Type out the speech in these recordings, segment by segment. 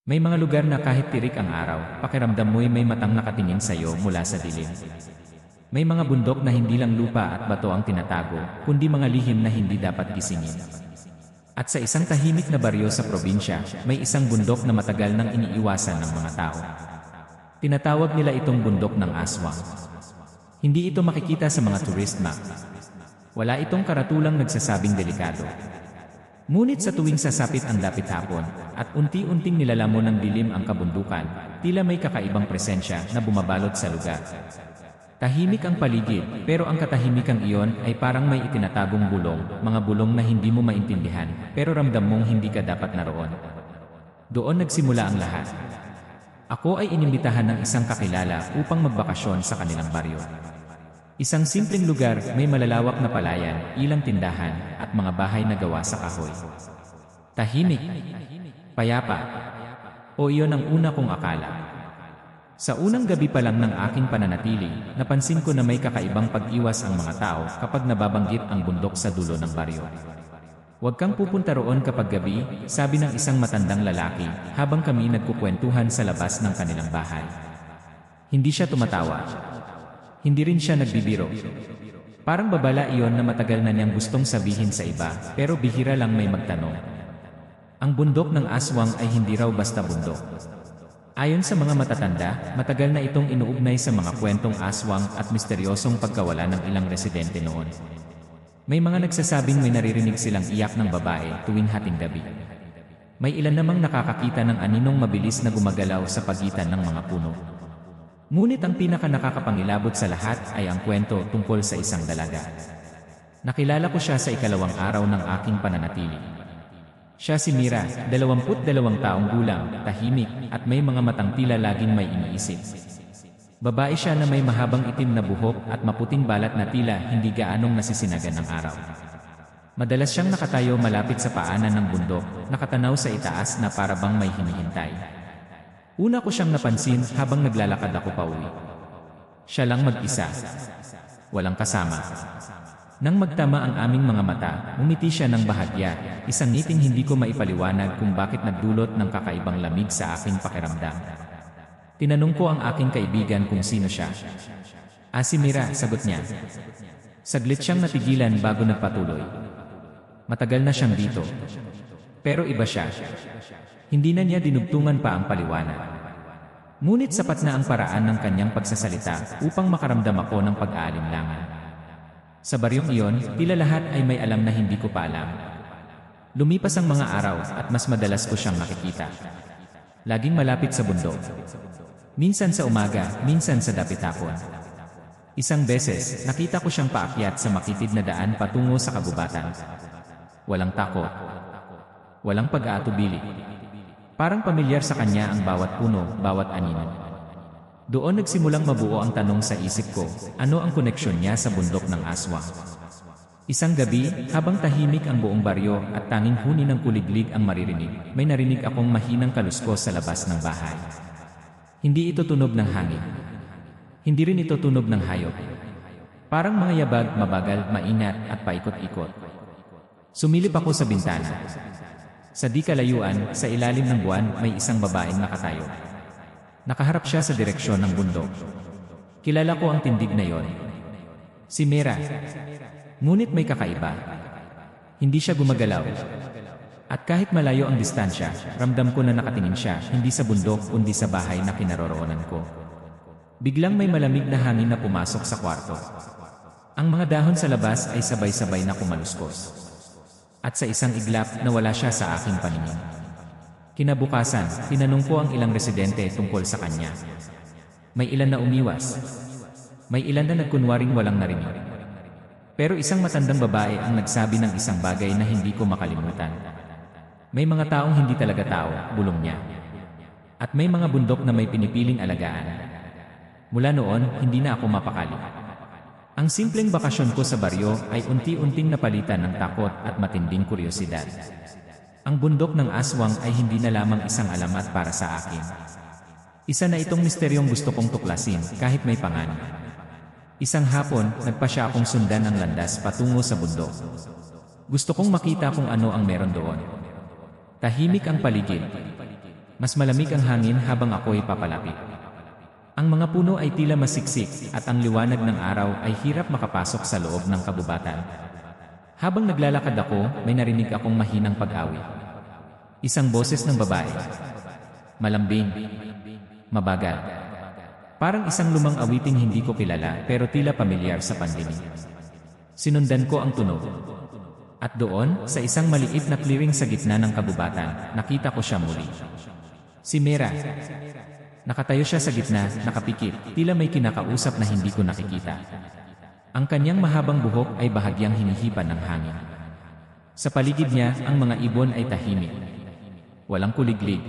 May mga lugar na kahit tirik ang araw, pakiramdam mo'y may matang nakatingin sa'yo mula sa dilim. May mga bundok na hindi lang lupa at bato ang tinatago, kundi mga lihim na hindi dapat gisingin. At sa isang tahimik na baryo sa probinsya, may isang bundok na matagal nang iniiwasan ng mga tao. Tinatawag nila itong bundok ng aswang. Hindi ito makikita sa mga tourist map. Wala itong karatulang nagsasabing delikado. Ngunit sa tuwing sasapit ang dapit hapon, at unti-unting nilalamon ng dilim ang kabundukan, tila may kakaibang presensya na bumabalot sa lugar. Tahimik ang paligid, pero ang katahimikang iyon ay parang may itinatagong bulong, mga bulong na hindi mo maintindihan, pero ramdam mong hindi ka dapat naroon. Doon nagsimula ang lahat. Ako ay inimbitahan ng isang kakilala upang magbakasyon sa kanilang baryo. Isang simpleng lugar, may malalawak na palayan, ilang tindahan, at mga bahay na gawa sa kahoy. Tahimik, payapa, o iyon ang una kong akala. Sa unang gabi pa lang ng aking pananatili, napansin ko na may kakaibang pag-iwas ang mga tao kapag nababanggit ang bundok sa dulo ng baryo. Huwag kang pupunta roon kapag gabi, sabi ng isang matandang lalaki habang kami nagkukwentuhan sa labas ng kanilang bahay. Hindi siya tumatawa. Hindi rin siya nagbibiro. Parang babala iyon na matagal na niyang gustong sabihin sa iba, pero bihira lang may magtanong. Ang bundok ng aswang ay hindi raw basta bundok. Ayon sa mga matatanda, matagal na itong inuugnay sa mga kwentong aswang at misteryosong pagkawala ng ilang residente noon. May mga nagsasabing may naririnig silang iyak ng babae tuwing hating gabi. May ilan namang nakakakita ng aninong mabilis na gumagalaw sa pagitan ng mga puno. Ngunit ang pinaka-nakakapangilabot sa lahat ay ang kwento tungkol sa isang dalaga. Nakilala ko siya sa ikalawang araw ng aking pananatili. Siya si Mira, 22 taong gulang, tahimik, at may mga matang tila laging may iniisip. Babae siya na may mahabang itim na buhok at maputing balat na tila hindi gaanong nasisinagan ng araw. Madalas siyang nakatayo malapit sa paanan ng bundok, nakatanaw sa itaas na para bang may hinihintay. Una ko siyang napansin habang naglalakad ako pauwi. Siya lang mag-isa. Walang kasama. Nang magtama ang aming mga mata, umiti siya ng bahagya, isang ngiting hindi ko maipaliwanag kung bakit nagdulot ng kakaibang lamig sa aking pakiramdam. Tinanong ko ang aking kaibigan kung sino siya. Si Mira, sagot niya. Saglit siyang natigilan bago nagpatuloy. Matagal na siyang dito. Pero iba siya. Hindi na niya dinugtungan pa ang paliwanag. Ngunit sapat na ang paraan ng kanyang pagsasalita upang makaramdam ako ng pag-aalinlangan. Sa baryong iyon, tila lahat ay may alam na hindi ko pa alam. Lumipas ang mga araw at mas madalas ko siyang nakikita. Laging malapit sa bundok. Minsan sa umaga, minsan sa dapit hapon. Isang beses, nakita ko siyang paakyat sa makitid na daan patungo sa kagubatan. Walang takot. Walang pag-aatubili. Parang pamilyar sa kanya ang bawat puno, bawat anino. Doon nagsimulang mabuo ang tanong sa isip ko, ano ang koneksyon niya sa bundok ng aswang? Isang gabi, habang tahimik ang buong baryo at tanging huni ng kuliglig ang maririnig, may narinig akong mahinang kaluskos sa labas ng bahay. Hindi ito tunog ng hangin. Hindi rin ito tunog ng hayop. Parang mga yabag, mabagal, maingat at paikot-ikot. Sumilip ako sa bintana. Sa di kalayuan, sa ilalim ng buwan, may isang babaeng nakatayo. Nakaharap siya sa direksyon ng bundok. Kilala ko ang tindig na yon. Si Mira. Ngunit may kakaiba. Hindi siya gumagalaw. At kahit malayo ang distansya, ramdam ko na nakatingin siya, hindi sa bundok kundi sa bahay na kinaroroonan ko. Biglang may malamig na hangin na pumasok sa kwarto. Ang mga dahon sa labas ay sabay-sabay na kumaluskos. At sa isang iglap, nawala siya sa aking paningin. Kinabukasan, tinanong ko ang ilang residente tungkol sa kanya. May ilan na umiwas. May ilan na nagkunwaring walang narinig. Pero isang matandang babae ang nagsabi ng isang bagay na hindi ko makalimutan. May mga taong hindi talaga tao, bulong niya. At may mga bundok na may pinipiling alagaan. Mula noon, hindi na ako mapakali. Ang simpleng bakasyon ko sa baryo ay unti-unting napalitan ng takot at matinding kuryosidad. Ang bundok ng aswang ay hindi na lamang isang alamat para sa akin. Isa na itong misteryong gusto kong tuklasin kahit may panganib. Isang hapon, nagpasya akong sundan ang landas patungo sa bundok. Gusto kong makita kung ano ang meron doon. Tahimik ang paligid. Mas malamig ang hangin habang ako'y papalapit. Ang mga puno ay tila masiksik at ang liwanag ng araw ay hirap makapasok sa loob ng kabubatan. Habang naglalakad ako, may narinig akong mahinang pag-awit. Isang boses ng babae. Malambing. Mabagal. Parang isang lumang awiting hindi ko kilala pero tila pamilyar sa pandinig. Sinundan ko ang tunog. At doon, sa isang maliit na clearing sa gitna ng kabubatan, nakita ko siya muli. Si Mira. Nakatayo siya sa gitna, nakapikit, tila may kinakausap na hindi ko nakikita. Ang kanyang mahabang buhok ay bahagyang hinihipan ng hangin. Sa paligid niya, ang mga ibon ay tahimik. Walang kuliglig.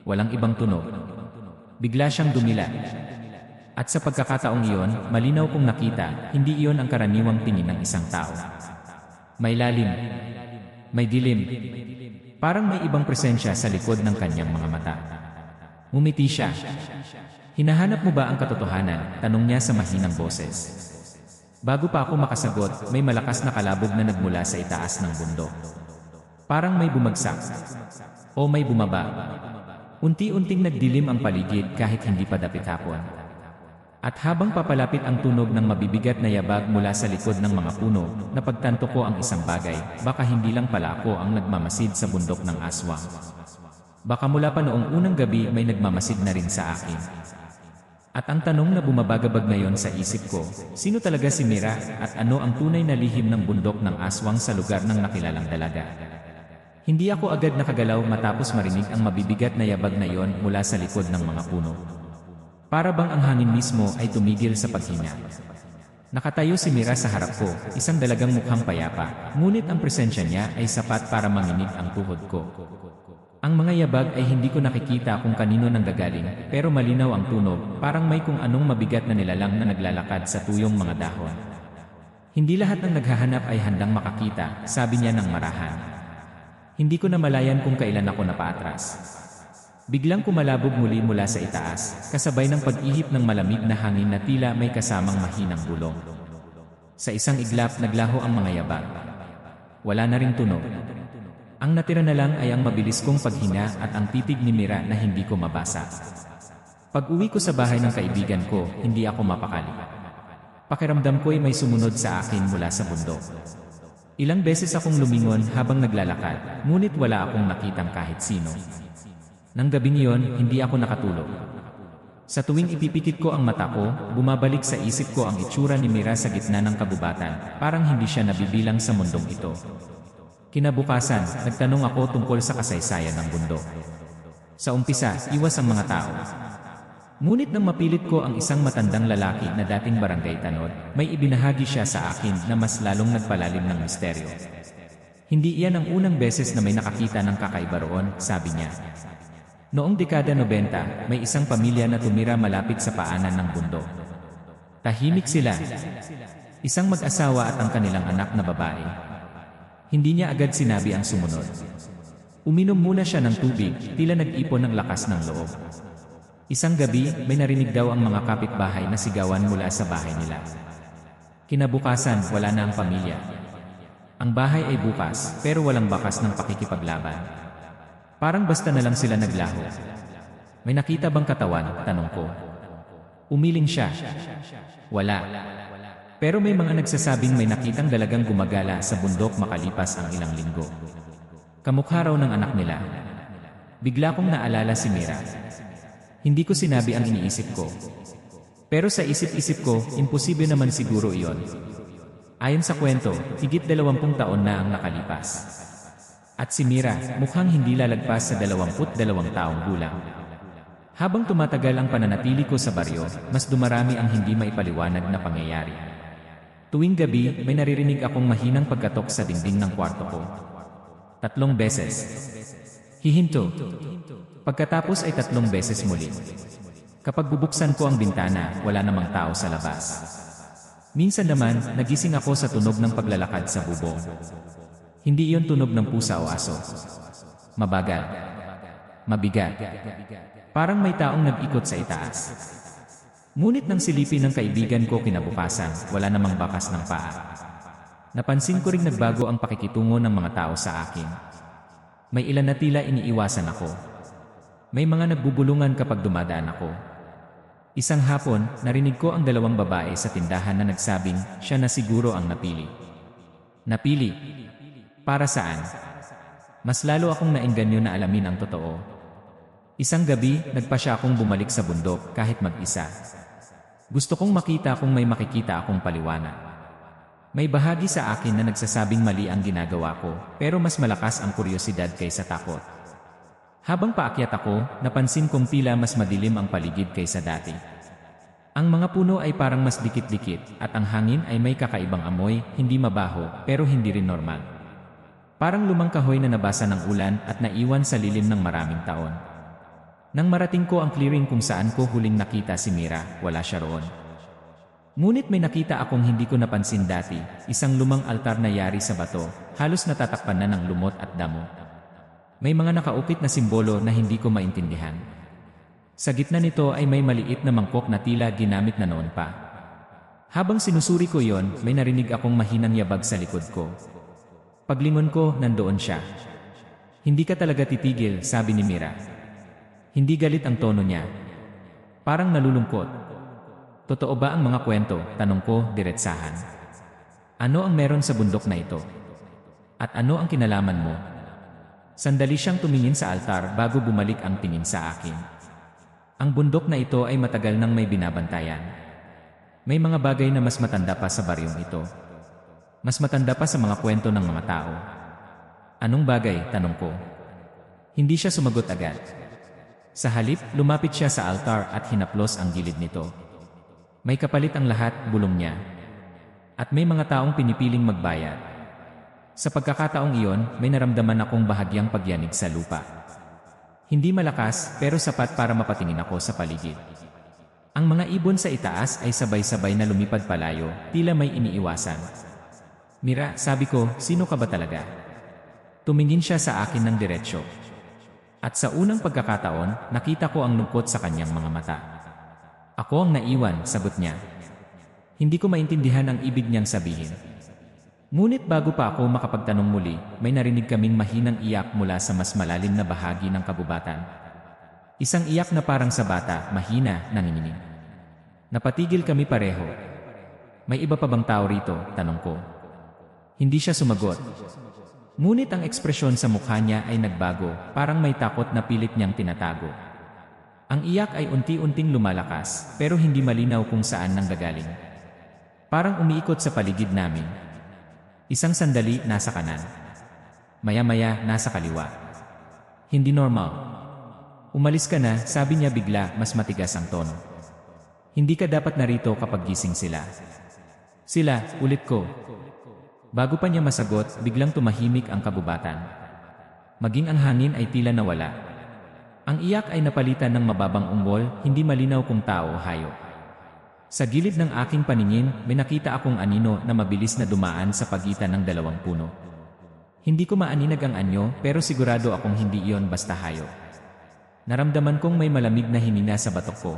Walang ibang tunog. Bigla siyang dumila. At sa pagkakataong iyon, malinaw kong nakita, hindi iyon ang karaniwang tingin ng isang tao. May lalim. May dilim. Parang may ibang presensya sa likod ng kanyang mga mata. Ngumiti siya. Hinahanap mo ba ang katotohanan? Tanong niya sa mahinang boses. Bago pa ako makasagot, may malakas na kalabog na nagmula sa itaas ng bundok. Parang may bumagsak. O may bumaba. Unti-unting nagdilim ang paligid kahit hindi pa dapit hapon. At habang papalapit ang tunog ng mabibigat na yabag mula sa likod ng mga puno, napagtanto ko ang isang bagay, baka hindi lang pala ako ang nagmamasid sa bundok ng aswang. Baka mula pa noong unang gabi may nagmamasid na rin sa akin. At ang tanong na bumabagabag ngayon sa isip ko, sino talaga si Mira at ano ang tunay na lihim ng bundok ng aswang sa lugar ng nakilalang dalaga? Hindi ako agad nakagalaw matapos marinig ang mabibigat na yabag na iyon mula sa likod ng mga puno. Para bang ang hangin mismo ay tumigil sa paghinga. Nakatayo si Mira sa harap ko, isang dalagang mukhang payapa, ngunit ang presensya niya ay sapat para manginig ang tuhod ko. Ang mga yabag ay hindi ko nakikita kung kanino nanggagaling, pero malinaw ang tunog, parang may kung anong mabigat na nilalang na naglalakad sa tuyong mga dahon. Hindi lahat ng naghahanap ay handang makakita, sabi niya ng marahan. Hindi ko na malayan kung kailan ako napaatras. Biglang kumalabog muli mula sa itaas, kasabay ng pag-ihip ng malamig na hangin na tila may kasamang mahinang bulong. Sa isang iglap naglaho ang mga yabag. Wala na ring tunog. Ang natira na lang ay ang mabilis kong paghinga at ang titig ni Mira na hindi ko mabasa. Pag-uwi ko sa bahay ng kaibigan ko, hindi ako mapakali. Pakiramdam ko'y may sumunod sa akin mula sa bundok. Ilang beses akong lumingon habang naglalakad, ngunit wala akong nakitang kahit sino. Nang gabing iyon, hindi ako nakatulog. Sa tuwing ipipikit ko ang mata ko, bumabalik sa isip ko ang itsura ni Mira sa gitna ng kabubatan, parang hindi siya nabibilang sa mundong ito. Kinabukasan, nagtanong ako tungkol sa kasaysayan ng bundok. Sa umpisa, iwas ang mga tao. Ngunit nang mapilit ko ang isang matandang lalaki na dating barangay tanod, may ibinahagi siya sa akin na mas lalong nagpalalim ng misteryo. Hindi iyan ang unang beses na may nakakita ng kakaiba roon, sabi niya. Noong dekada 90, may isang pamilya na tumira malapit sa paanan ng bundok. Tahimik sila. Isang mag-asawa at ang kanilang anak na babae. Hindi niya agad sinabi ang sumunod. Uminom muna siya ng tubig, tila nag-ipon ng lakas ng loob. Isang gabi, may narinig daw ang mga kapitbahay na sigawan mula sa bahay nila. Kinabukasan, wala na ang pamilya. Ang bahay ay bukas, pero walang bakas ng pakikipaglaban. Parang basta na lang sila naglaho. May nakita bang katawan? Tanong ko. Umiling siya. Wala. Pero may mga nagsasabing may nakitang dalagang gumagala sa bundok makalipas ang ilang linggo. Kamukha raw ng anak nila. Bigla kong naalala si Mira. Hindi ko sinabi ang iniisip ko. Pero sa isip-isip ko, imposible naman siguro iyon. Ayon sa kwento, higit 20 taon na ang nakalipas. At si Mira, mukhang hindi lalagpas sa 22 taong gulang. Habang tumatagal ang pananatili ko sa baryo, mas dumarami ang hindi maipaliwanag na pangyayari. Tuwing gabi, may naririnig akong mahinang pagkatok sa dingding ng kwarto ko. 3 beses. Hihinto. Pagkatapos ay 3 beses muli. Kapag bubuksan ko ang bintana, wala namang tao sa labas. Minsan naman, nagising ako sa tunog ng paglalakad sa bubong. Hindi iyon tunog ng pusa o aso. Mabagal. Mabigat. Parang may taong nag-ikot sa itaas. Ngunit nang silipin ng kaibigan ko kinabukasan, wala namang bakas ng paa. Napansin ko ring nagbago ang pakikitungo ng mga tao sa akin. May ilan na tila iniiwasan ako. May mga nagbubulungan kapag dumadaan ako. Isang hapon, narinig ko ang dalawang babae sa tindahan na nagsabing siya na siguro ang napili. Napili? Para saan? Mas lalo akong naengganyo na alamin ang totoo. Isang gabi, nagpa siya akong bumalik sa bundok kahit mag-isa. Gusto kong makita kung may makikita akong paliwanag. May bahagi sa akin na nagsasabing mali ang ginagawa ko, pero mas malakas ang kuryosidad kaysa takot. Habang paakyat ako, napansin kong tila mas madilim ang paligid kaysa dati. Ang mga puno ay parang mas dikit-dikit at ang hangin ay may kakaibang amoy, hindi mabaho pero hindi rin normal. Parang lumang kahoy na nabasa ng ulan at naiwan sa lilim ng maraming taon. Nang marating ko ang clearing kung saan ko huling nakita si Mira, wala siya roon. Ngunit may nakita akong hindi ko napansin dati, isang lumang altar na yari sa bato, halos natatakpan na ng lumot at damo. May mga nakaukit na simbolo na hindi ko maintindihan. Sa gitna nito ay may maliit na mangkok na tila ginamit na noon pa. Habang sinusuri ko yon, may narinig akong mahinang yabag sa likod ko. Paglingon ko, nandoon siya. Hindi ka talaga titigil, sabi ni Mira. Hindi galit ang tono niya. Parang nalulungkot. Totoo ba ang mga kwento? Tanong ko, diretsahan. Ano ang meron sa bundok na ito? At ano ang kinalaman mo? Sandali siyang tumingin sa altar bago bumalik ang tingin sa akin. Ang bundok na ito ay matagal nang may binabantayan. May mga bagay na mas matanda pa sa baryong ito. Mas matanda pa sa mga kwento ng mga tao. Anong bagay? Tanong ko. Hindi siya sumagot agad. Sa halip, lumapit siya sa altar at hinaplos ang gilid nito. May kapalit ang lahat, bulong niya. At may mga taong pinipiling magbayad. Sa pagkakataong iyon, may naramdaman akong bahagyang pagyanig sa lupa. Hindi malakas, pero sapat para mapatingin ako sa paligid. Ang mga ibon sa itaas ay sabay-sabay na lumipad palayo, tila may iniiwasan. Mira, sabi ko, sino ka ba talaga? Tumingin siya sa akin ng diretsyo. At sa unang pagkakataon, nakita ko ang lungkot sa kanyang mga mata. Ako ang naiwan, sagot niya. Hindi ko maintindihan ang ibig niyang sabihin. Ngunit bago pa ako makapagtanong muli, may narinig kaming mahinang iyak mula sa mas malalim na bahagi ng kagubatan. Isang iyak na parang sa bata, mahina, nanginginig. Napatigil kami pareho. May iba pa bang tao rito? Tanong ko. Hindi siya sumagot. Ngunit ang ekspresyon sa mukha niya ay nagbago, parang may takot na pilit niyang tinatago. Ang iyak ay unti-unting lumalakas, pero hindi malinaw kung saan nanggagaling. Parang umiikot sa paligid namin. Isang sandali, nasa kanan. Maya-maya, nasa kaliwa. Hindi normal. Umalis ka na, sabi niya bigla, mas matigas ang tono. Hindi ka dapat narito kapag gising sila. Sila, ulit ko. Bago pa niya masagot, biglang tumahimik ang kagubatan. Maging ang hangin ay tila nawala. Ang iyak ay napalitan ng mababang ungol, hindi malinaw kung tao o hayop. Sa gilid ng aking paningin, may nakita akong anino na mabilis na dumaan sa pagitan ng dalawang puno. Hindi ko maaninag ang anyo, pero sigurado akong hindi iyon basta hayop. Naramdaman kong may malamig na hinina sa batok ko.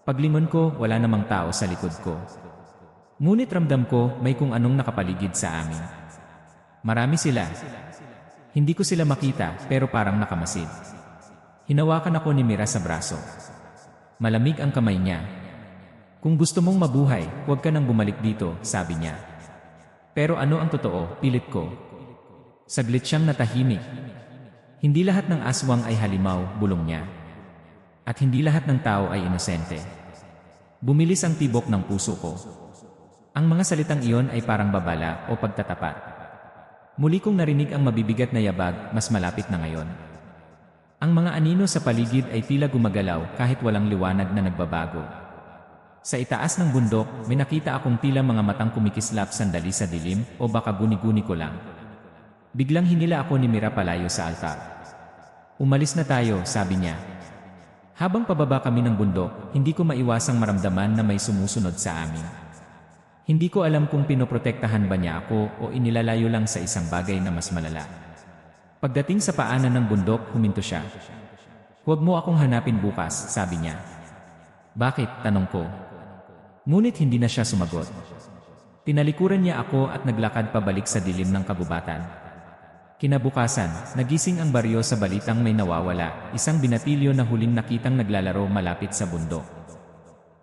Paglingon ko, wala namang tao sa likod ko. Ngunit ramdam ko, may kung anong nakapaligid sa amin. Marami sila. Hindi ko sila makita, pero parang nakamasid. Hinawakan ako ni Mira sa braso. Malamig ang kamay niya. Kung gusto mong mabuhay, huwag ka nang bumalik dito, sabi niya. Pero ano ang totoo, pilit ko. Saglit siyang natahimik. Hindi lahat ng aswang ay halimaw, bulong niya. At hindi lahat ng tao ay inosente. Bumilis ang tibok ng puso ko. Ang mga salitang iyon ay parang babala o pagtatapat. Muli kong narinig ang mabibigat na yabag, mas malapit na ngayon. Ang mga anino sa paligid ay tila gumagalaw kahit walang liwanag na nagbabago. Sa itaas ng bundok, may nakita akong tila mga matang kumikislap sandali sa dilim o baka guni-guni ko lang. Biglang hinila ako ni Mira palayo sa altar. Umalis na tayo, sabi niya. Habang pababa kami ng bundok, hindi ko maiwasang maramdaman na may sumusunod sa amin. Hindi ko alam kung pinoprotektahan ba niya ako o inilalayo lang sa isang bagay na mas malala. Pagdating sa paanan ng bundok, huminto siya. Huwag mo akong hanapin bukas, sabi niya. Bakit? Tanong ko. Ngunit hindi na siya sumagot. Tinalikuran niya ako at naglakad pabalik sa dilim ng kagubatan. Kinabukasan, nagising ang baryo sa balitang may nawawala, isang binatilyo na huling nakitang naglalaro malapit sa bundok.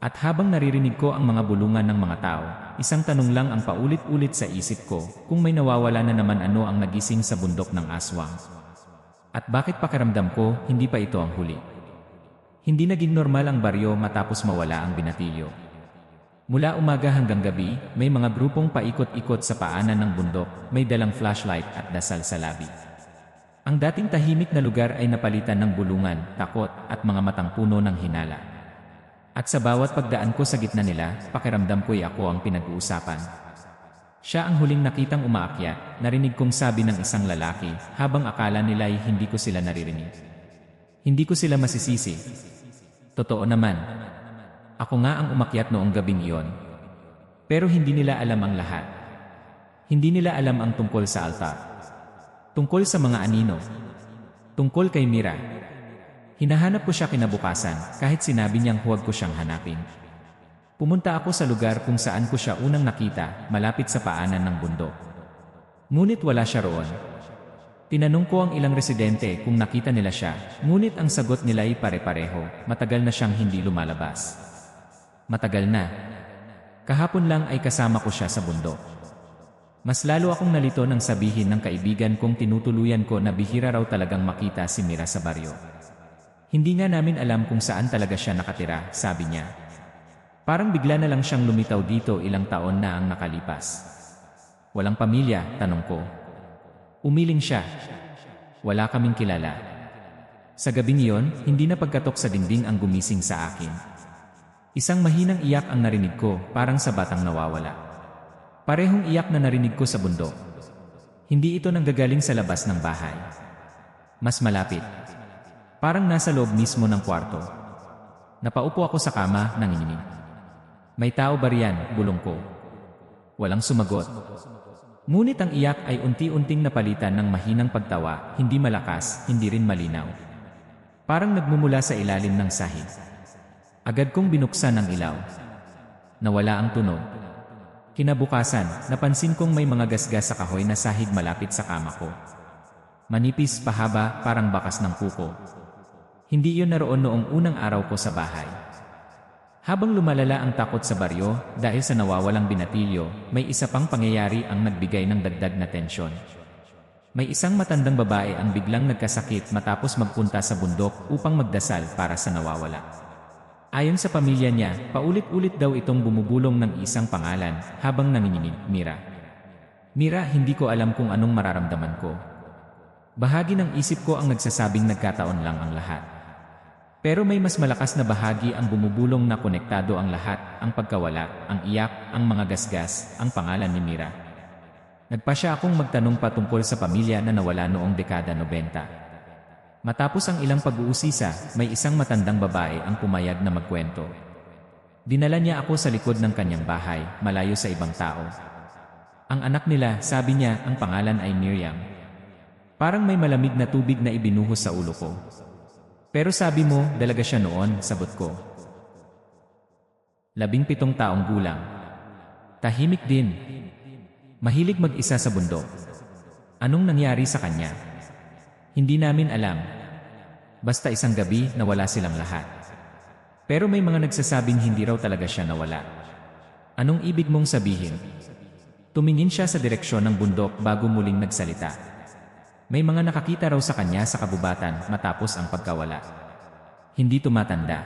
At habang naririnig ko ang mga bulungan ng mga tao, isang tanong lang ang paulit-ulit sa isip ko, kung may nawawala na naman ano ang nagising sa bundok ng aswang. At bakit pakiramdam ko, hindi pa ito ang huli. Hindi naging normal ang baryo matapos mawala ang binatilyo. Mula umaga hanggang gabi, may mga grupong paikot-ikot sa paanan ng bundok, may dalang flashlight at dasal sa labi. Ang dating tahimik na lugar ay napalitan ng bulungan, takot, at mga matang puno ng hinala. At sa bawat pagdaan ko sa gitna nila, pakiramdam ko'y ako ang pinag-uusapan. Siya ang huling nakitang umaakyat, narinig kong sabi ng isang lalaki, habang akala nila'y hindi ko sila naririnig. Hindi ko sila masisisi. Totoo naman. Ako nga ang umakyat noong gabing iyon. Pero hindi nila alam ang lahat. Hindi nila alam ang tungkol sa altar. Tungkol sa mga anino. Tungkol kay Mira. Hinahanap ko siya kinabukasan, kahit sinabi niyang huwag ko siyang hanapin. Pumunta ako sa lugar kung saan ko siya unang nakita, malapit sa paanan ng bundok. Ngunit wala siya roon. Tinanong ko ang ilang residente kung nakita nila siya, ngunit ang sagot nila ay pare-pareho, matagal na siyang hindi lumalabas. Matagal na. Kahapon lang ay kasama ko siya sa bundok. Mas lalo akong nalito nang sabihin ng kaibigan kong tinutuluyan ko na bihira raw talagang makita si Mira sa baryo. Hindi nga namin alam kung saan talaga siya nakatira, sabi niya. Parang bigla na lang siyang lumitaw dito ilang taon na ang nakalipas. Walang pamilya, tanong ko. Umiling siya. Wala kaming kilala. Sa gabing iyon, hindi na pagkatok sa dingding ang gumising sa akin. Isang mahinang iyak ang narinig ko, parang sa batang nawawala. Parehong iyak na narinig ko sa bundok. Hindi ito nanggagaling sa labas ng bahay. Mas malapit. Parang nasa loob mismo ng kwarto. Napaupo ako sa kama, nanginginig. May tao ba riyan? Bulong ko. Walang sumagot. Ngunit ang iyak ay unti-unting napalitan ng mahinang pagtawa, hindi malakas, hindi rin malinaw. Parang nagmumula sa ilalim ng sahig. Agad kong binuksan ang ilaw. Nawala ang tunog. Kinabukasan, napansin kong may mga gasgas sa kahoy na sahig malapit sa kama ko. Manipis, pahaba, parang bakas ng kuko. Hindi iyon naroon noong unang araw ko sa bahay. Habang lumalala ang takot sa baryo, dahil sa nawawalang binatilyo, may isa pang pangyayari ang nagbigay ng dagdag na tensyon. May isang matandang babae ang biglang nagkasakit matapos magpunta sa bundok upang magdasal para sa nawawala. Ayon sa pamilya niya, paulit-ulit daw itong bumubulong ng isang pangalan habang nanginginig, Mira. Mira, hindi ko alam kung anong mararamdaman ko. Bahagi ng isip ko ang nagsasabing nagkataon lang ang lahat. Pero may mas malakas na bahagi ang bumubulong na konektado ang lahat, ang pagkawala, ang iyak, ang mga gasgas, ang pangalan ni Mira. Nagpasya akong magtanong patungkol sa pamilya na nawala noong dekada 90. Matapos ang ilang pag-uusisa, may isang matandang babae ang pumayag na magkwento. Dinala niya ako sa likod ng kanyang bahay, malayo sa ibang tao. Ang anak nila, sabi niya, ang pangalan ay Miriam. Parang may malamig na tubig na ibinuhos sa ulo ko. Pero sabi mo, dalaga siya noon, sagot ko. 17 taong gulang. Tahimik din. Mahilig mag-isa sa bundok. Anong nangyari sa kanya? Hindi namin alam. Basta isang gabi, nawala silang lahat. Pero may mga nagsasabing hindi raw talaga siya nawala. Anong ibig mong sabihin? Tumingin siya sa direksyon ng bundok bago muling nagsalita. May mga nakakita raw sa kanya sa kabubatan matapos ang pagkawala. Hindi tumatanda.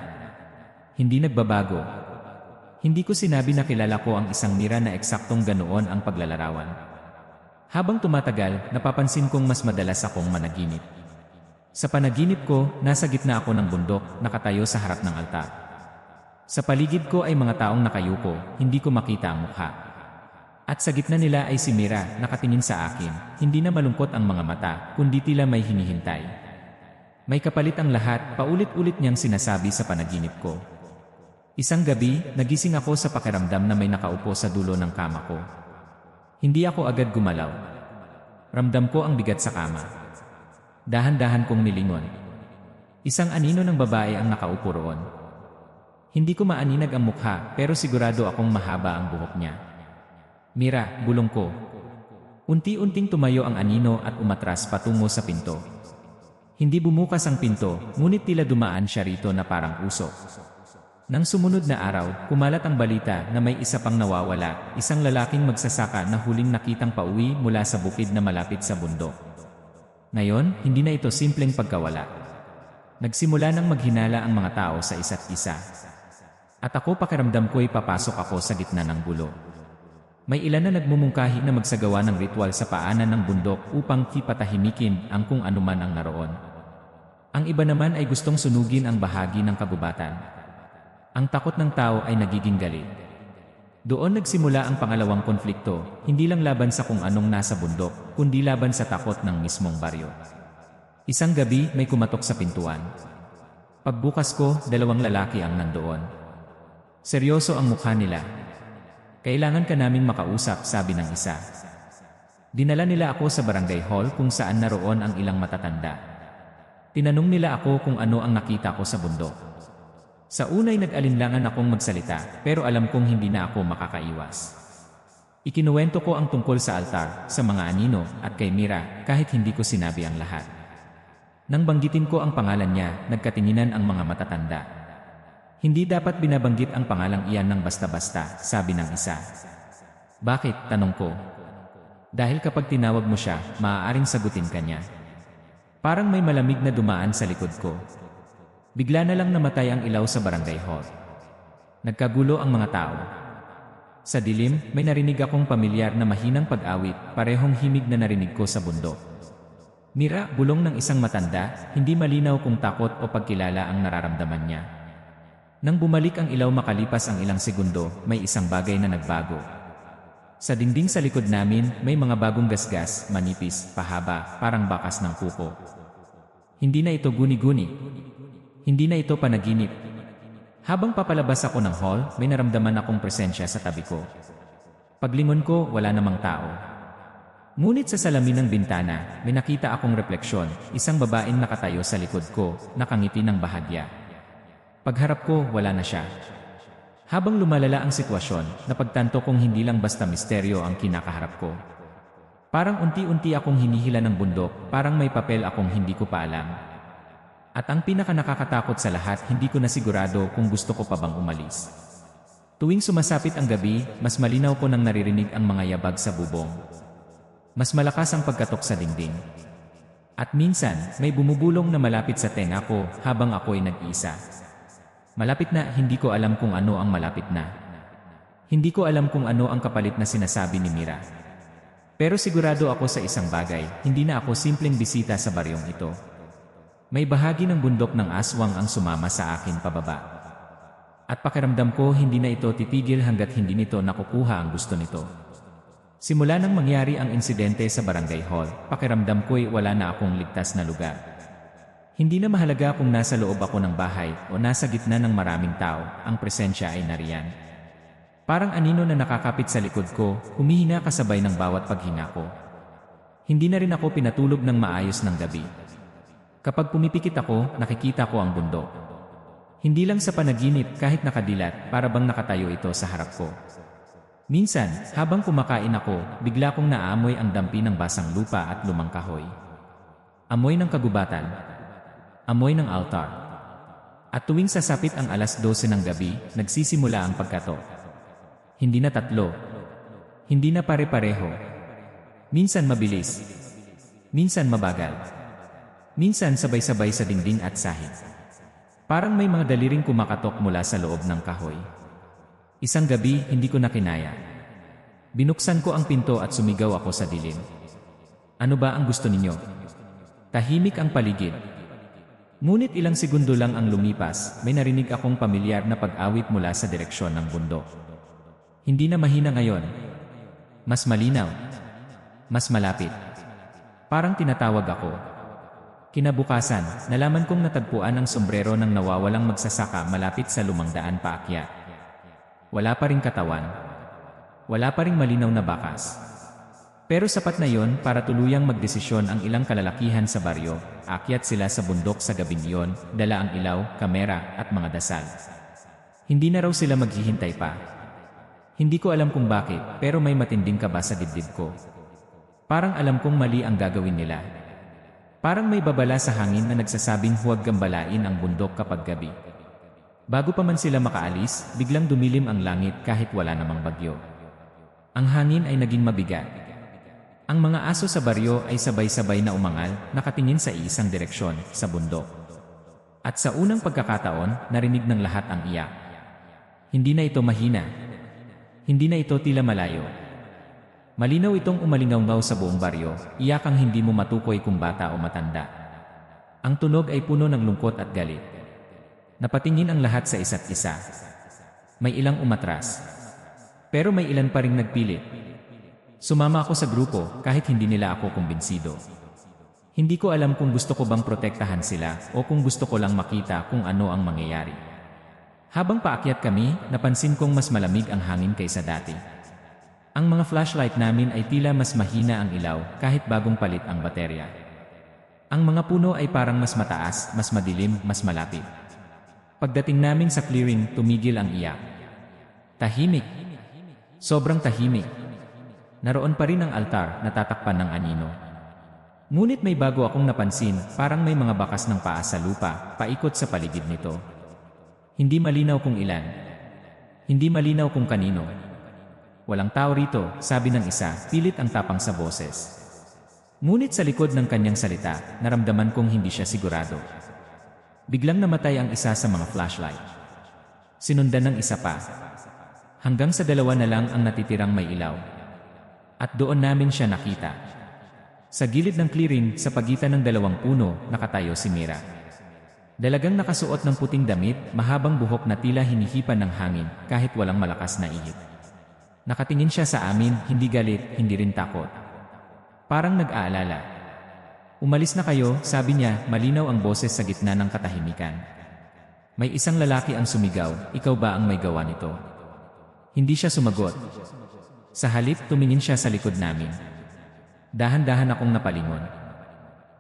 Hindi nagbabago. Hindi ko sinabi na kilala ko ang isang Mira na eksaktong ganoon ang paglalarawan. Habang tumatagal, napapansin kong mas madalas akong managinip. Sa panaginip ko, nasa gitna ako ng bundok, nakatayo sa harap ng altar. Sa paligid ko ay mga taong nakayuko, hindi ko makita ang mukha. At sa gitna nila ay si Mira, nakatingin sa akin, hindi na malungkot ang mga mata, kundi tila may hinihintay. May kapalit ang lahat, paulit-ulit niyang sinasabi sa panaginip ko. Isang gabi, nagising ako sa pakiramdam na may nakaupo sa dulo ng kama ko. Hindi ako agad gumalaw. Ramdam ko ang bigat sa kama. Dahan-dahan kong nilingon. Isang anino ng babae ang nakaupo roon. Hindi ko maaninag ang mukha pero sigurado akong mahaba ang buhok niya. Mira, bulong ko. Unti-unting tumayo ang anino at umatras patungo sa pinto. Hindi bumukas ang pinto, ngunit tila dumaan siya rito na parang usok. Nang sumunod na araw, kumalat ang balita na may isa pang nawawala, isang lalaking magsasaka na huling nakitang pauwi mula sa bukid na malapit sa bundok. Ngayon, hindi na ito simpleng pagkawala. Nagsimula nang maghinala ang mga tao sa isa't isa. At ako pakiramdam ko'y papasok ako sa gitna ng gulo. May ilan na nagmumungkahi na magsagawa ng ritual sa paanan ng bundok upang patahimikin ang kung anuman ang naroon. Ang iba naman ay gustong sunugin ang bahagi ng kagubatan. Ang takot ng tao ay nagiging galit. Doon nagsimula ang pangalawang konflikto, hindi lang laban sa kung anong nasa bundok, kundi laban sa takot ng mismong baryo. Isang gabi, may kumatok sa pintuan. Pagbukas ko, dalawang lalaki ang nandoon. Seryoso ang mukha nila. Kailangan ka naming makausap, sabi ng isa. Dinala nila ako sa barangay hall kung saan naroon ang ilang matatanda. Tinanong nila ako kung ano ang nakita ko sa bundok. Sa unay nag-alinlangan akong magsalita, pero alam kong hindi na ako makakaiwas. Ikinuwento ko ang tungkol sa altar, sa mga anino, at kay Mira, kahit hindi ko sinabi ang lahat. Nang banggitin ko ang pangalan niya, nagkatinginan ang mga matatanda. Hindi dapat binabanggit ang pangalang iyan ng basta-basta, sabi ng isa. Bakit? Tanong ko. Dahil kapag tinawag mo siya, maaaring sagutin ka niya. Parang may malamig na dumaan sa likod ko. Bigla na lang namatay ang ilaw sa barangay hall. Nagkagulo ang mga tao. Sa dilim, may narinig akong pamilyar na mahinang pag-awit, parehong himig na narinig ko sa bundok. Mira, bulong ng isang matanda, hindi malinaw kung takot o pagkilala ang nararamdaman niya. Nang bumalik ang ilaw makalipas ang ilang segundo, may isang bagay na nagbago. Sa dingding sa likod namin, may mga bagong gasgas, manipis, pahaba, parang bakas ng kuko. Hindi na ito guni-guni. Hindi na ito panaginip. Habang papalabas ako ng hall, may naramdaman akong presensya sa tabi ko. Paglingon ko, wala namang tao. Ngunit sa salamin ng bintana, may nakita akong refleksyon, isang babaeng nakatayo sa likod ko, nakangiti ng bahagya. Pagharap ko, wala na siya. Habang lumalala ang sitwasyon, napagtanto kong hindi lang basta misteryo ang kinakaharap ko. Parang unti-unti akong hinihila ng bundok, parang may papel akong hindi ko pa alam. At ang pinaka-nakakatakot sa lahat, hindi ko na sigurado kung gusto ko pa bang umalis. Tuwing sumasapit ang gabi, mas malinaw ko nang naririnig ang mga yabag sa bubong. Mas malakas ang pagkatok sa dingding. At minsan, may bumubulong na malapit sa tenga ko habang ako'y nag-iisa. Malapit na, hindi ko alam kung ano ang malapit na. Hindi ko alam kung ano ang kapalit na sinasabi ni Mira. Pero sigurado ako sa isang bagay, hindi na ako simpleng bisita sa baryong ito. May bahagi ng bundok ng aswang ang sumama sa akin pababa. At pakiramdam ko hindi na ito titigil hanggat hindi nito nakukuha ang gusto nito. Simula nang mangyari ang insidente sa barangay hall, pakiramdam ko'y wala na akong ligtas na lugar. Hindi na mahalaga kung nasa loob ako ng bahay o nasa gitna ng maraming tao, ang presensya ay nariyan. Parang anino na nakakapit sa likod ko, humihina kasabay ng bawat paghinga ko. Hindi na rin ako pinatulog ng maayos ng gabi. Kapag pumipikit ako, nakikita ko ang bundok. Hindi lang sa panaginip, kahit nakadilat, para bang nakatayo ito sa harap ko. Minsan, habang kumakain ako, bigla kong naaamoy ang dampi ng basang lupa at lumang kahoy. Amoy ng kagubatan. Amoy ng altar. At tuwing sasapit ang 12:00 ng gabi, nagsisimula ang pagkatok. Hindi na tatlo. Hindi na pare-pareho. Minsan mabilis. Minsan mabagal. Minsan sabay-sabay sa dingding at sahig. Parang may mga daliring kumakatok mula sa loob ng kahoy. Isang gabi, hindi ko na kinaya. Binuksan ko ang pinto at sumigaw ako sa dilim. Ano ba ang gusto ninyo? Tahimik ang paligid. Ngunit ilang segundo lang ang lumipas, may narinig akong pamilyar na pag-awit mula sa direksyon ng bundok. Hindi na mahina ngayon. Mas malinaw. Mas malapit. Parang tinatawag ako. Kinabukasan, nalaman kong natagpuan ang sombrero ng nawawalang magsasaka malapit sa lumang daan paakyat. Wala pa ring katawan. Wala pa ring malinaw na bakas. Pero sapat na yon para tuluyang magdesisyon ang ilang kalalakihan sa baryo. Aakyat sila sa bundok sa gabing iyon, dala ang ilaw, kamera, at mga dasal. Hindi na raw sila maghihintay pa. Hindi ko alam kung bakit, pero may matinding kaba sa dibdib ko. Parang alam kong mali ang gagawin nila. Parang may babala sa hangin na nagsasabing huwag gambalain ang bundok kapag gabi. Bago pa man sila makaalis, biglang dumilim ang langit kahit wala namang bagyo. Ang hangin ay naging mabigat. Ang mga aso sa baryo ay sabay-sabay na umangal, nakatingin sa isang direksyon, sa bundok. At sa unang pagkakataon, narinig ng lahat ang iyak. Hindi na ito mahina. Hindi na ito tila malayo. Malinaw itong umalingaw sa buong baryo, iyak ang hindi mo matukoy kung bata o matanda. Ang tunog ay puno ng lungkot at galit. Napatingin ang lahat sa isa't isa. May ilang umatras. Pero may ilan pa ring nagpilit. Sumama ako sa grupo kahit hindi nila ako kumbinsido. Hindi ko alam kung gusto ko bang protektahan sila o kung gusto ko lang makita kung ano ang mangyayari. Habang paakyat kami, napansin kong mas malamig ang hangin kaysa dati. Ang mga flashlight namin ay tila mas mahina ang ilaw kahit bagong palit ang baterya. Ang mga puno ay parang mas mataas, mas madilim, mas malapit. Pagdating namin sa clearing, tumigil ang iyak. Tahimik. Sobrang tahimik. Naroon pa rin ang altar na tatakpan ng anino. Ngunit may bago akong napansin, parang may mga bakas ng paa sa lupa, paikot sa paligid nito. Hindi malinaw kung ilan. Hindi malinaw kung kanino. Walang tao rito, sabi ng isa, pilit ang tapang sa boses. Ngunit sa likod ng kanyang salita, naramdaman kong hindi siya sigurado. Biglang namatay ang isa sa mga flashlight. Sinundan ng isa pa. Hanggang sa dalawa na lang ang natitirang may ilaw. At doon namin siya nakita. Sa gilid ng clearing, sa pagitan ng dalawang puno, nakatayo si Mira. Dalagang nakasuot ng puting damit, mahabang buhok na tila hinihipan ng hangin kahit walang malakas na ihip. Nakatingin siya sa amin, hindi galit, hindi rin takot. Parang nag-aalala. Umalis na kayo, sabi niya, malinaw ang boses sa gitna ng katahimikan. May isang lalaki ang sumigaw, ikaw ba ang may gawa nito? Hindi siya sumagot. Sa halip, tumingin siya sa likod namin. Dahan-dahan akong napalingon.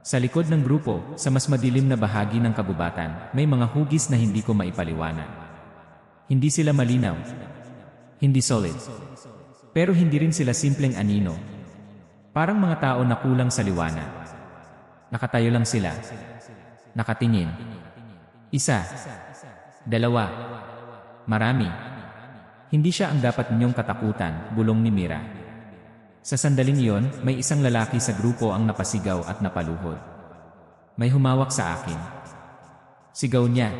Sa likod ng grupo, sa mas madilim na bahagi ng kagubatan, may mga hugis na hindi ko maipaliwanag. Hindi sila malinaw. Hindi solid. Pero hindi rin sila simpleng anino. Parang mga tao na kulang sa liwanag. Nakatayo lang sila. Nakatingin. Isa. Dalawa. Marami. Hindi siya ang dapat ninyong katakutan, bulong ni Mira. Sa sandaling iyon, may isang lalaki sa grupo ang napasigaw at napaluhod. May humawak sa akin. Sigaw niya.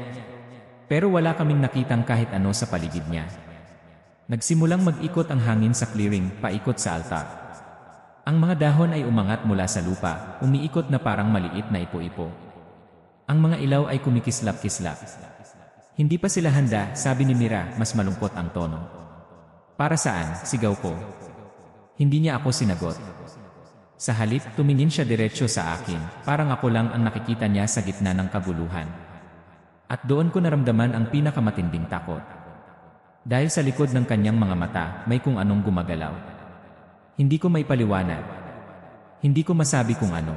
Pero wala kaming nakitang kahit ano sa paligid niya. Nagsimulang mag-ikot ang hangin sa clearing, paikot sa altar. Ang mga dahon ay umangat mula sa lupa, umiikot na parang maliit na ipo-ipo. Ang mga ilaw ay kumikislap-kislap. Hindi pa sila handa, sabi ni Mira, mas malungkot ang tono. Para saan? Sigaw ko. Hindi niya ako sinagot. Sa halip, tumingin siya diretsyo sa akin, parang ako lang ang nakikita niya sa gitna ng kaguluhan. At doon ko naramdaman ang pinakamatinding takot. Dahil sa likod ng kanyang mga mata, may kung anong gumagalaw. Hindi ko maipaliwanag. Hindi ko masabi kung ano.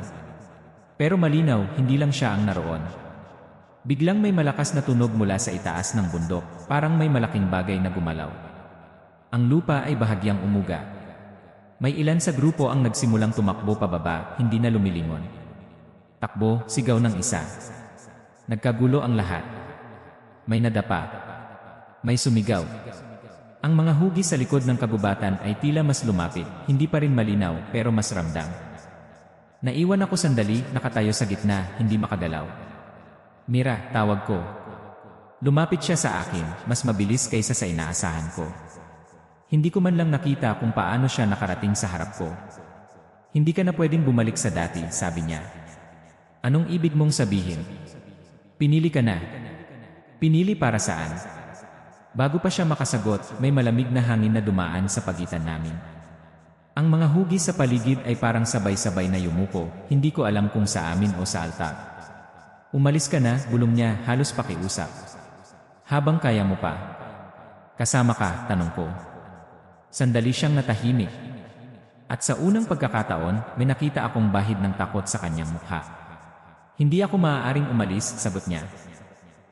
Pero malinaw, hindi lang siya ang naroon. Biglang may malakas na tunog mula sa itaas ng bundok, parang may malaking bagay na gumalaw. Ang lupa ay bahagyang umuga. May ilan sa grupo ang nagsimulang tumakbo pababa, hindi na lumilingon. Takbo, sigaw ng isa. Nagkagulo ang lahat. May nadapa. May sumigaw. Ang mga hugis sa likod ng kagubatan ay tila mas lumapit, hindi pa rin malinaw pero mas ramdam. Naiwan ako sandali, nakatayo sa gitna, hindi makagalaw. Mira, tawag ko. Lumapit siya sa akin, mas mabilis kaysa sa inaasahan ko. Hindi ko man lang nakita kung paano siya nakarating sa harap ko. Hindi ka na pwedeng bumalik sa dati, sabi niya. Anong ibig mong sabihin? Pinili ka na. Pinili para saan? Bago pa siya makasagot, may malamig na hangin na dumaan sa pagitan namin. Ang mga hugis sa paligid ay parang sabay-sabay na yumuko, hindi ko alam kung sa amin o sa altar. Umalis ka na, bulong niya, halos pakiusap. Habang kaya mo pa. Kasama ka, tanong ko. Sandali siyang natahimik. At sa unang pagkakataon, may nakita akong bahid ng takot sa kanyang mukha. Hindi ako maaaring umalis, sagot niya.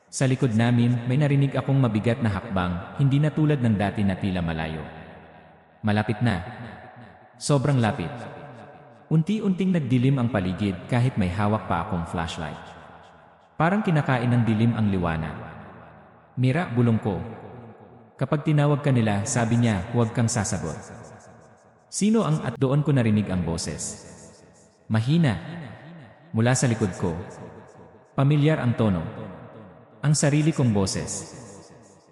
Sa likod namin, may narinig akong mabigat na hakbang, hindi na tulad ng dati na tila malayo. Malapit na. Sobrang lapit. Unti-unting nagdilim ang paligid kahit may hawak pa akong flashlight. Parang kinakain ng dilim ang liwanag. Mira, bulong ko. Kapag tinawag ka nila, sabi niya, huwag kang sasagot. Sino ang at doon ko narinig ang boses. Mahina. Mula sa likod ko. Pamilyar ang tono. Ang sarili kong boses.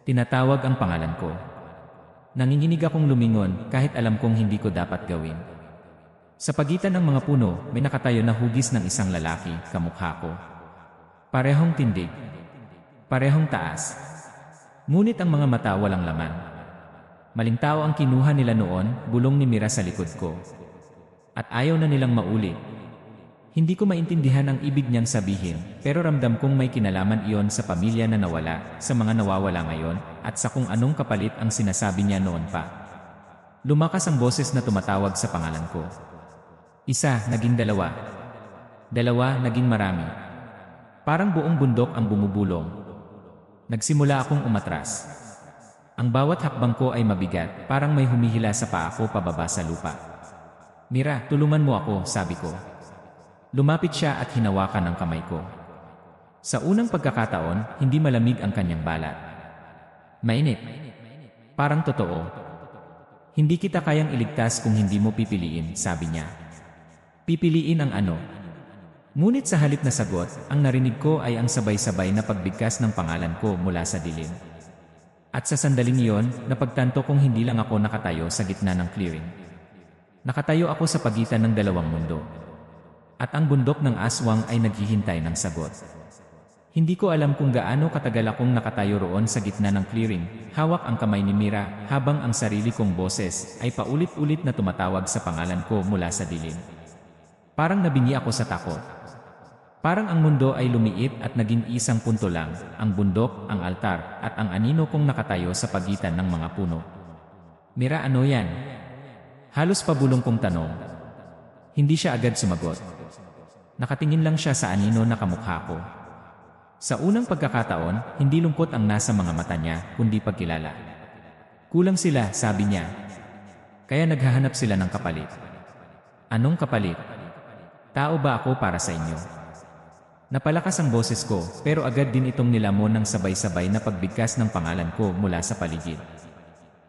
Tinatawag ang pangalan ko. Nanginginig akong lumingon kahit alam kong hindi ko dapat gawin. Sa pagitan ng mga puno, may nakatayo na hugis ng isang lalaki, kamukha ko. Parehong tindig. Parehong taas. Ngunit ang mga mata walang laman. Maling tao ang kinuha nila noon, bulong ni Mira sa likod ko. At ayaw na nilang maulit. Hindi ko maintindihan ang ibig niyang sabihin, pero ramdam kong may kinalaman iyon sa pamilya na nawala, sa mga nawawala ngayon, at sa kung anong kapalit ang sinasabi niya noon pa. Lumakas ang boses na tumatawag sa pangalan ko. Isa, naging dalawa. Dalawa, naging marami. Parang buong bundok ang bumubulong. Nagsimula akong umatras. Ang bawat hakbang ko ay mabigat, parang may humihila sa paa ko pababa sa lupa. Mira, tulungan mo ako, sabi ko. Lumapit siya at hinawakan ang kamay ko. Sa unang pagkakataon, hindi malamig ang kanyang balat. Mainit. Parang totoo. Hindi kita kayang iligtas kung hindi mo pipiliin, sabi niya. Pipiliin ang ano? Ngunit sa halip na sagot, ang narinig ko ay ang sabay-sabay na pagbigkas ng pangalan ko mula sa dilim. At sa sandaling iyon, napagtanto kong hindi lang ako nakatayo sa gitna ng clearing. Nakatayo ako sa pagitan ng dalawang mundo. At ang bundok ng aswang ay naghihintay ng sagot. Hindi ko alam kung gaano katagal akong nakatayo roon sa gitna ng clearing, hawak ang kamay ni Mira, habang ang sarili kong boses ay paulit-ulit na tumatawag sa pangalan ko mula sa dilim. Parang nabingi ako sa takot. Parang ang mundo ay lumiit at naging isang punto lang, ang bundok, ang altar, at ang anino kong nakatayo sa pagitan ng mga puno. Mira, ano yan? Halos pabulong kong tanong. Hindi siya agad sumagot. Nakatingin lang siya sa anino na kamukha ko. Sa unang pagkakataon, hindi lungkot ang nasa mga mata niya, kundi pagkilala. Kulang sila, sabi niya. Kaya naghahanap sila ng kapalit. Anong kapalit? Tao ba ako para sa inyo? Napalakas ang boses ko, pero agad din itong nilamon ng sabay-sabay na pagbigkas ng pangalan ko mula sa paligid.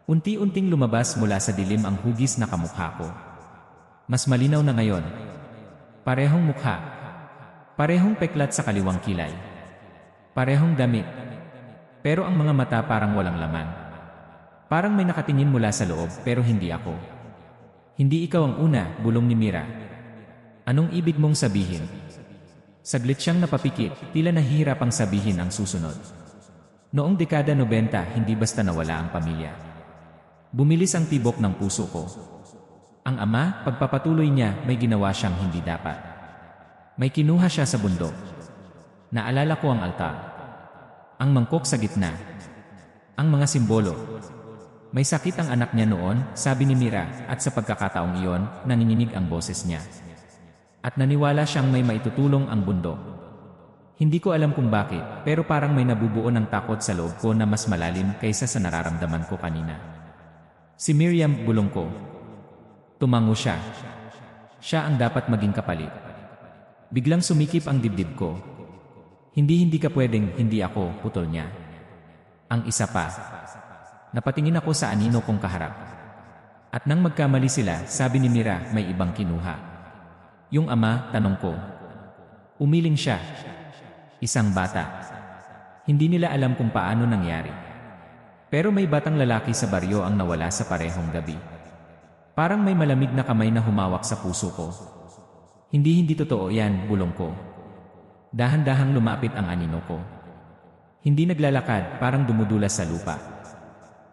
Unti-unting lumabas mula sa dilim ang hugis na kamukha ko. Mas malinaw na ngayon. Parehong mukha. Parehong peklat sa kaliwang kilay. Parehong damit. Pero ang mga mata parang walang laman. Parang may nakatingin mula sa loob, pero hindi ako. Hindi ikaw ang una, bulong ni Mira. Anong ibig mong sabihin? Saglit siyang napapikit, tila nahihirapang sabihin ang susunod. Noong dekada 90, hindi basta nawala ang pamilya. Bumilis ang tibok ng puso ko. Ang ama, pagpapatuloy niya, may ginawa siyang hindi dapat. May kinuha siya sa bundok. Naalala ko ang altar. Ang mangkok sa gitna. Ang mga simbolo. May sakit ang anak niya noon, sabi ni Mira, at sa pagkakataong iyon, nanginginig ang boses niya. At naniwala siyang may maitutulong ang bundok. Hindi ko alam kung bakit, pero parang may nabubuo ng takot sa loob ko na mas malalim kaysa sa nararamdaman ko kanina. Si Miriam, bulong ko. Tumango siya. Siya ang dapat maging kapalit. Biglang sumikip ang dibdib ko. Hindi ka pwedeng, hindi ako, putol niya. Ang isa pa. Napatingin ako sa anino kong kaharap. At nang magkamali sila, sabi ni Mira, may ibang kinuha. Yung ama, tanong ko. Umiling siya. Isang bata. Hindi nila alam kung paano nangyari. Pero may batang lalaki sa baryo ang nawala sa parehong gabi. Parang may malamig na kamay na humawak sa puso ko. Hindi totoo yan, bulong ko. Dahan-dahang lumapit ang anino ko. Hindi naglalakad, parang dumudulas sa lupa.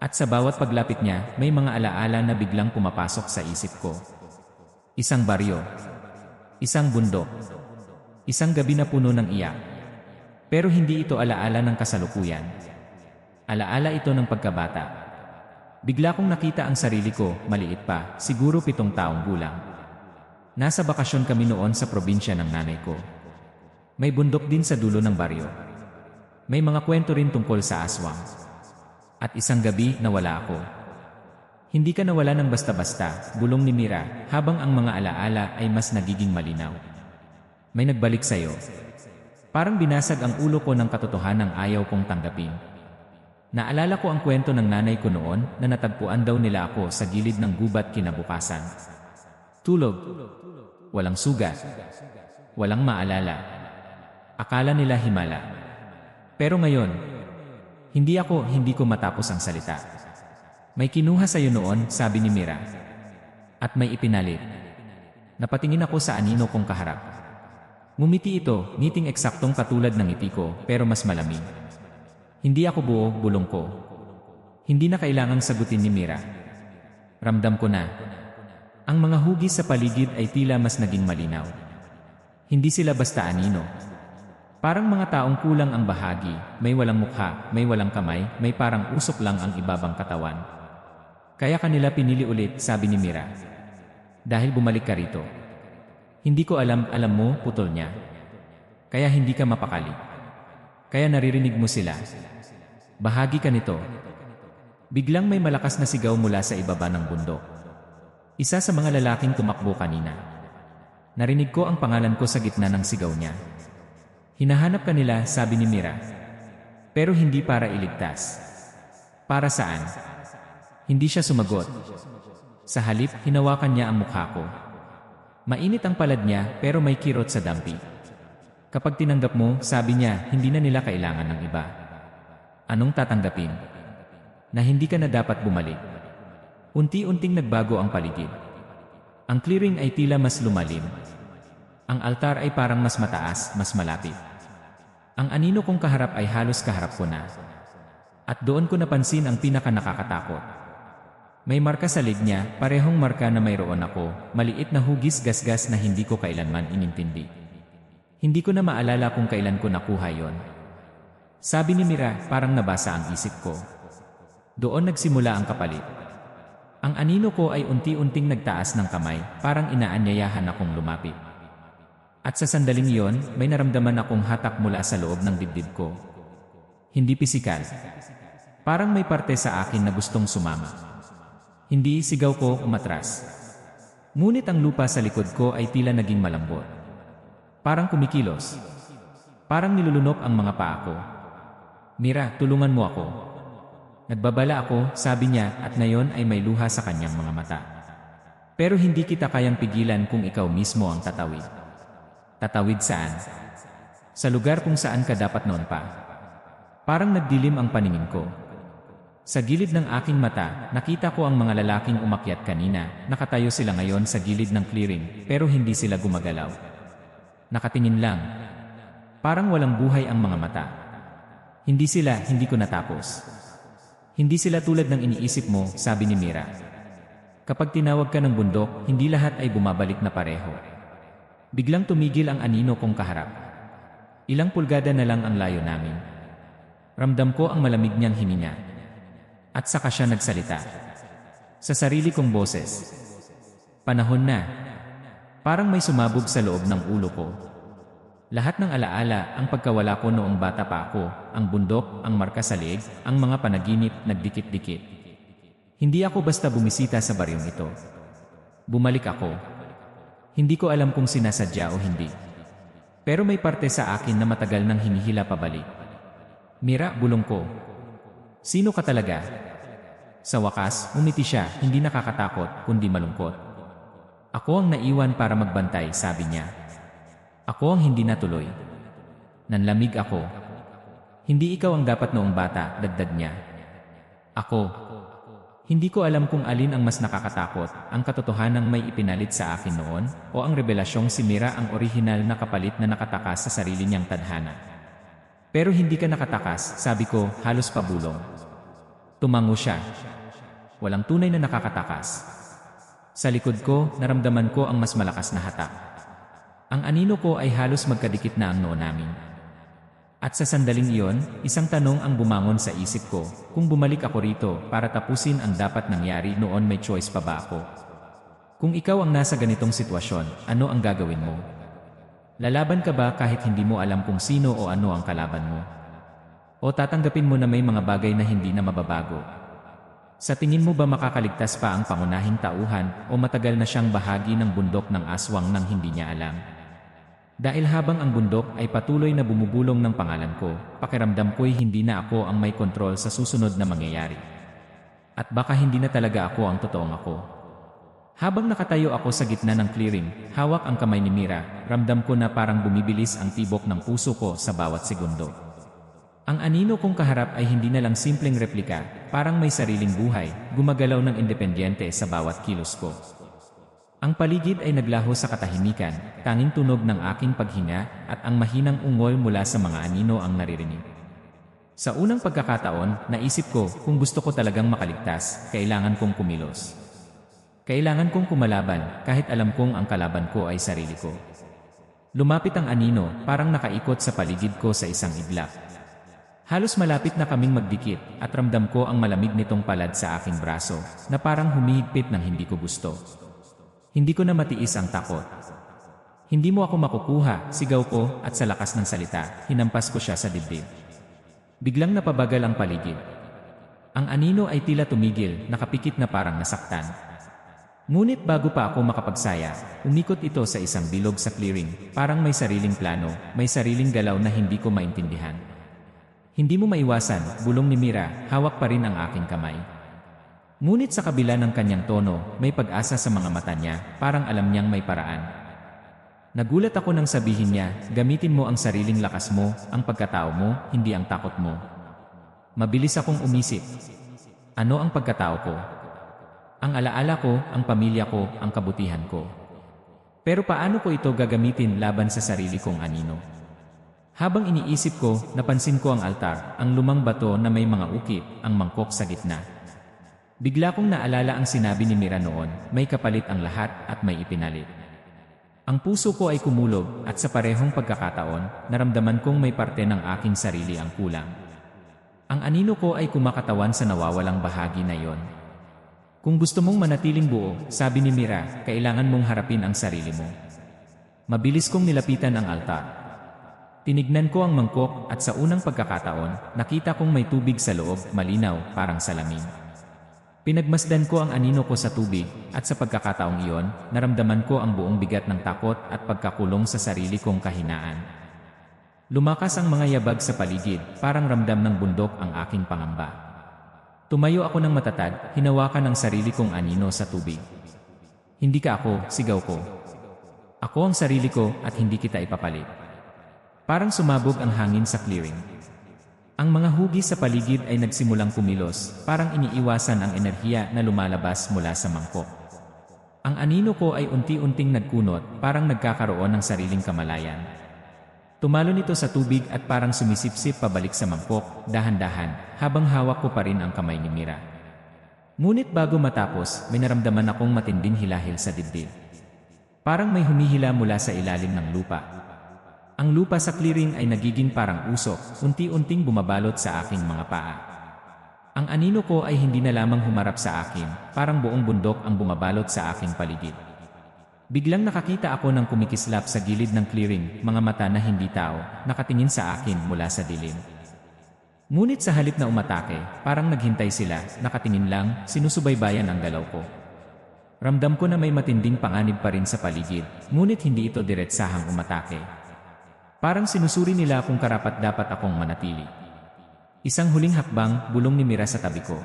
At sa bawat paglapit niya, may mga alaala na biglang pumapasok sa isip ko. Isang baryo. Isang bundok. Isang gabi na puno ng iyak. Pero hindi ito alaala ng kasalukuyan. Alaala ito ng pagkabata. Bigla kong nakita ang sarili ko, maliit pa, siguro 7 taong gulang. Nasa bakasyon kami noon sa probinsya ng nanay ko. May bundok din sa dulo ng baryo. May mga kwento rin tungkol sa aswang. At isang gabi, nawala ako. Hindi ka nawala ng basta-basta, bulong ni Mira, habang ang mga alaala ay mas nagiging malinaw. May nagbalik sa'yo. Parang binasag ang ulo ko ng katotohanang ayaw kong tanggapin. Naalala ko ang kwento ng nanay ko noon na natagpuan daw nila ako sa gilid ng gubat kinabukasan. Tulog. Walang sugat. Walang maalala. Akala nila himala. Pero ngayon, hindi ko matapos ang salita. May kinuha sa'yo noon, sabi ni Mira. At may ipinalit. Napatingin ako sa anino kong kaharap. Ngumiti ito, ngiting eksaktong katulad ng ngiti ko, pero mas malamig. Hindi ako buo, bulong ko. Hindi na kailangang sagutin ni Mira. Ramdam ko na. Ang mga hugis sa paligid ay tila mas naging malinaw. Hindi sila basta anino. Parang mga taong kulang ang bahagi, may walang mukha, may walang kamay, may parang usok lang ang ibabang katawan. Kaya kanila pinili ulit, sabi ni Mira. Dahil bumalik ka rito. Hindi ko alam mo, putol niya. Kaya hindi ka mapakali. Kaya naririnig mo sila. Bahagi ka nito. Biglang may malakas na sigaw mula sa ibaba ng bundok. Isa sa mga lalaking tumakbo kanina. Narinig ko ang pangalan ko sa gitna ng sigaw niya. Hinahanap ka nila, sabi ni Mira. Pero hindi para iligtas. Para saan? Hindi siya sumagot. Sa halip, hinawakan niya ang mukha ko. Mainit ang palad niya, pero may kirot sa dampi. Kapag tinanggap mo, sabi niya, hindi na nila kailangan ng iba. Anong tatanggapin? Na hindi ka na dapat bumalik. Unti-unting nagbago ang paligid. Ang clearing ay tila mas lumalim. Ang altar ay parang mas mataas, mas malapit. Ang anino kong kaharap ay halos kaharap ko na. At doon ko napansin ang pinaka-nakakatakot. May marka sa leg niya, parehong marka na mayroon ako, maliit na hugis gasgas na hindi ko kailanman inintindi. Hindi ko na maalala kung kailan ko nakuha yon. Sabi ni Mira, parang nabasa ang isip ko. Doon nagsimula ang kapalit. Ang anino ko ay unti-unting nagtaas ng kamay, parang inaanyayahan akong lumapit. At sa sandaling iyon, may naramdaman akong hatak mula sa loob ng dibdib ko. Hindi pisikal. Parang may parte sa akin na gustong sumama. Hindi, sigaw ko, umatras. Ngunit ang lupa sa likod ko ay tila naging malambot. Parang kumikilos. Parang nilulunok ang mga paa ko. Mira, tulungan mo ako. Nagbabala ako, sabi niya, at ngayon ay may luha sa kanyang mga mata. Pero hindi kita kayang pigilan kung ikaw mismo ang tatawid. Tatawid saan? Sa lugar kung saan ka dapat noon pa. Parang nagdilim ang paningin ko. Sa gilid ng aking mata, nakita ko ang mga lalaking umakyat kanina, nakatayo sila ngayon sa gilid ng clearing, pero hindi sila gumagalaw. Nakatingin lang. Parang walang buhay ang mga mata. Hindi ko natapos. Hindi sila tulad ng iniisip mo, sabi ni Mira. Kapag tinawag ka ng bundok, hindi lahat ay bumabalik na pareho. Biglang tumigil ang anino kong kaharap. Ilang pulgada na lang ang layo namin. Ramdam ko ang malamig niyang hininga. At saka siya nagsalita. Sa sarili kong boses. Panahon na. Parang may sumabog sa loob ng ulo ko. Lahat ng alaala, ang pagkawala ko noong bata pa ako, ang bundok, ang marka sa leeg, ang mga panaginip, nagdikit-dikit. Hindi ako basta bumisita sa baryong ito. Bumalik ako. Hindi ko alam kung sinasadya o hindi. Pero may parte sa akin na matagal nang hinihila pabalik. Mira, bulong ko. Sino ka talaga? Sa wakas, umiti siya, hindi nakakatakot, kundi malungkot. Ako ang naiwan para magbantay, sabi niya. Ako ang hindi natuloy. Nanlamig ako. Hindi ikaw ang dapat noong bata, dagdag niya. Ako. Hindi ko alam kung alin ang mas nakakatakot, ang katotohanang may ipinalit sa akin noon, o ang revelasyong si Mira ang orihinal na kapalit na nakatakas sa sarili niyang tadhana. Pero hindi ka nakatakas, sabi ko, halos pabulong. Tumango siya. Walang tunay na nakakatakas. Sa likod ko, naramdaman ko ang mas malakas na hatak. Ang anino ko ay halos magkadikit na ang noo namin. At sa sandaling iyon, isang tanong ang bumangon sa isip ko, kung bumalik ako rito para tapusin ang dapat nangyari noon, may choice pa ba ako? Kung ikaw ang nasa ganitong sitwasyon, ano ang gagawin mo? Lalaban ka ba kahit hindi mo alam kung sino o ano ang kalaban mo? O tatanggapin mo na may mga bagay na hindi na mababago? Sa tingin mo ba makakaligtas pa ang pangunahing tauhan o matagal na siyang bahagi ng bundok ng aswang nang hindi niya alam? Dahil habang ang bundok ay patuloy na bumubulong ng pangalan ko, pakiramdam ko'y hindi na ako ang may kontrol sa susunod na mangyayari. At baka hindi na talaga ako ang totoong ako. Habang nakatayo ako sa gitna ng clearing, hawak ang kamay ni Mira, ramdam ko na parang bumibilis ang tibok ng puso ko sa bawat segundo. Ang anino kong kaharap ay hindi na lang simpleng replika, parang may sariling buhay, gumagalaw ng independyente sa bawat kilos ko. Ang paligid ay naglaho sa katahimikan, tanging tunog ng aking paghinga at ang mahinang ungol mula sa mga anino ang naririnig. Sa unang pagkakataon, naisip ko kung gusto ko talagang makaligtas, kailangan kong kumilos. Kailangan kong kumalaban kahit alam kong ang kalaban ko ay sarili ko. Lumapit ang anino, parang nakaikot sa paligid ko sa isang iglap. Halos malapit na kaming magdikit at ramdam ko ang malamig nitong palad sa aking braso na parang humihigpit ng hindi ko gusto. Hindi ko na matiis ang takot. Hindi mo ako makukuha, sigaw ko at sa lakas ng salita, hinampas ko siya sa dibdib. Biglang napabagal ang paligid. Ang anino ay tila tumigil, nakapikit na parang nasaktan. Ngunit bago pa ako makapagsaya, umikot ito sa isang bilog sa clearing, parang may sariling plano, may sariling galaw na hindi ko maintindihan. Hindi mo maiwasan, bulong ni Mira, hawak pa rin ang aking kamay. Ngunit sa kabila ng kanyang tono, may pag-asa sa mga mata niya, parang alam niyang may paraan. Nagulat ako nang sabihin niya, gamitin mo ang sariling lakas mo, ang pagkatao mo, hindi ang takot mo. Mabilis akong umisip. Ano ang pagkatao ko? Ang alaala ko, ang pamilya ko, ang kabutihan ko. Pero paano ko ito gagamitin laban sa sarili kong anino? Habang iniisip ko, napansin ko ang altar, ang lumang bato na may mga ukit, ang mangkok sa gitna. Bigla kong naalala ang sinabi ni Mira noon, may kapalit ang lahat at may ipinalit. Ang puso ko ay kumulog at sa parehong pagkakataon, naramdaman kong may parte ng aking sarili ang kulang. Ang anino ko ay kumakatawan sa nawawalang bahagi na iyon. Kung gusto mong manatiling buo, sabi ni Mira, kailangan mong harapin ang sarili mo. Mabilis kong nilapitan ang altar. Tinignan ko ang mangkok at sa unang pagkakataon, nakita kong may tubig sa loob, malinaw, parang salamin. Pinagmasdan ko ang anino ko sa tubig at sa pagkakataong iyon, naramdaman ko ang buong bigat ng takot at pagkakulong sa sarili kong kahinaan. Lumakas ang mga yabag sa paligid, parang ramdam ng bundok ang aking pangamba. Tumayo ako ng matatag, hinawakan ang sarili kong anino sa tubig. Hindi ka ako, sigaw ko. Ako ang sarili ko at hindi kita ipapalit. Parang sumabog ang hangin sa clearing. Ang mga hugis sa paligid ay nagsimulang kumilos, parang iniiwasan ang enerhiya na lumalabas mula sa mangkok. Ang anino ko ay unti-unting nagkunot, parang nagkakaroon ng sariling kamalayan. Tumalon ito sa tubig at parang sumisipsip pabalik sa mangkok, dahan-dahan, habang hawak ko pa rin ang kamay ni Mira. Ngunit bago matapos, may naramdaman akong matinding hilahil sa dibdib. Parang may humihila mula sa ilalim ng lupa. Ang lupa sa clearing ay nagiging parang usok, unti-unting bumabalot sa aking mga paa. Ang anino ko ay hindi na lamang humarap sa akin, parang buong bundok ang bumabalot sa aking paligid. Biglang nakakita ako ng kumikislap sa gilid ng clearing, mga mata na hindi tao, nakatingin sa akin mula sa dilim. Ngunit sa halip na umatake, parang naghintay sila, nakatingin lang, sinusubaybayan ang galaw ko. Ramdam ko na may matinding panganib pa rin sa paligid, ngunit hindi ito diretsahang umatake. Parang sinusuri nila kung karapat-dapat akong manatili. Isang huling hakbang, bulong ni Mira sa tabi ko.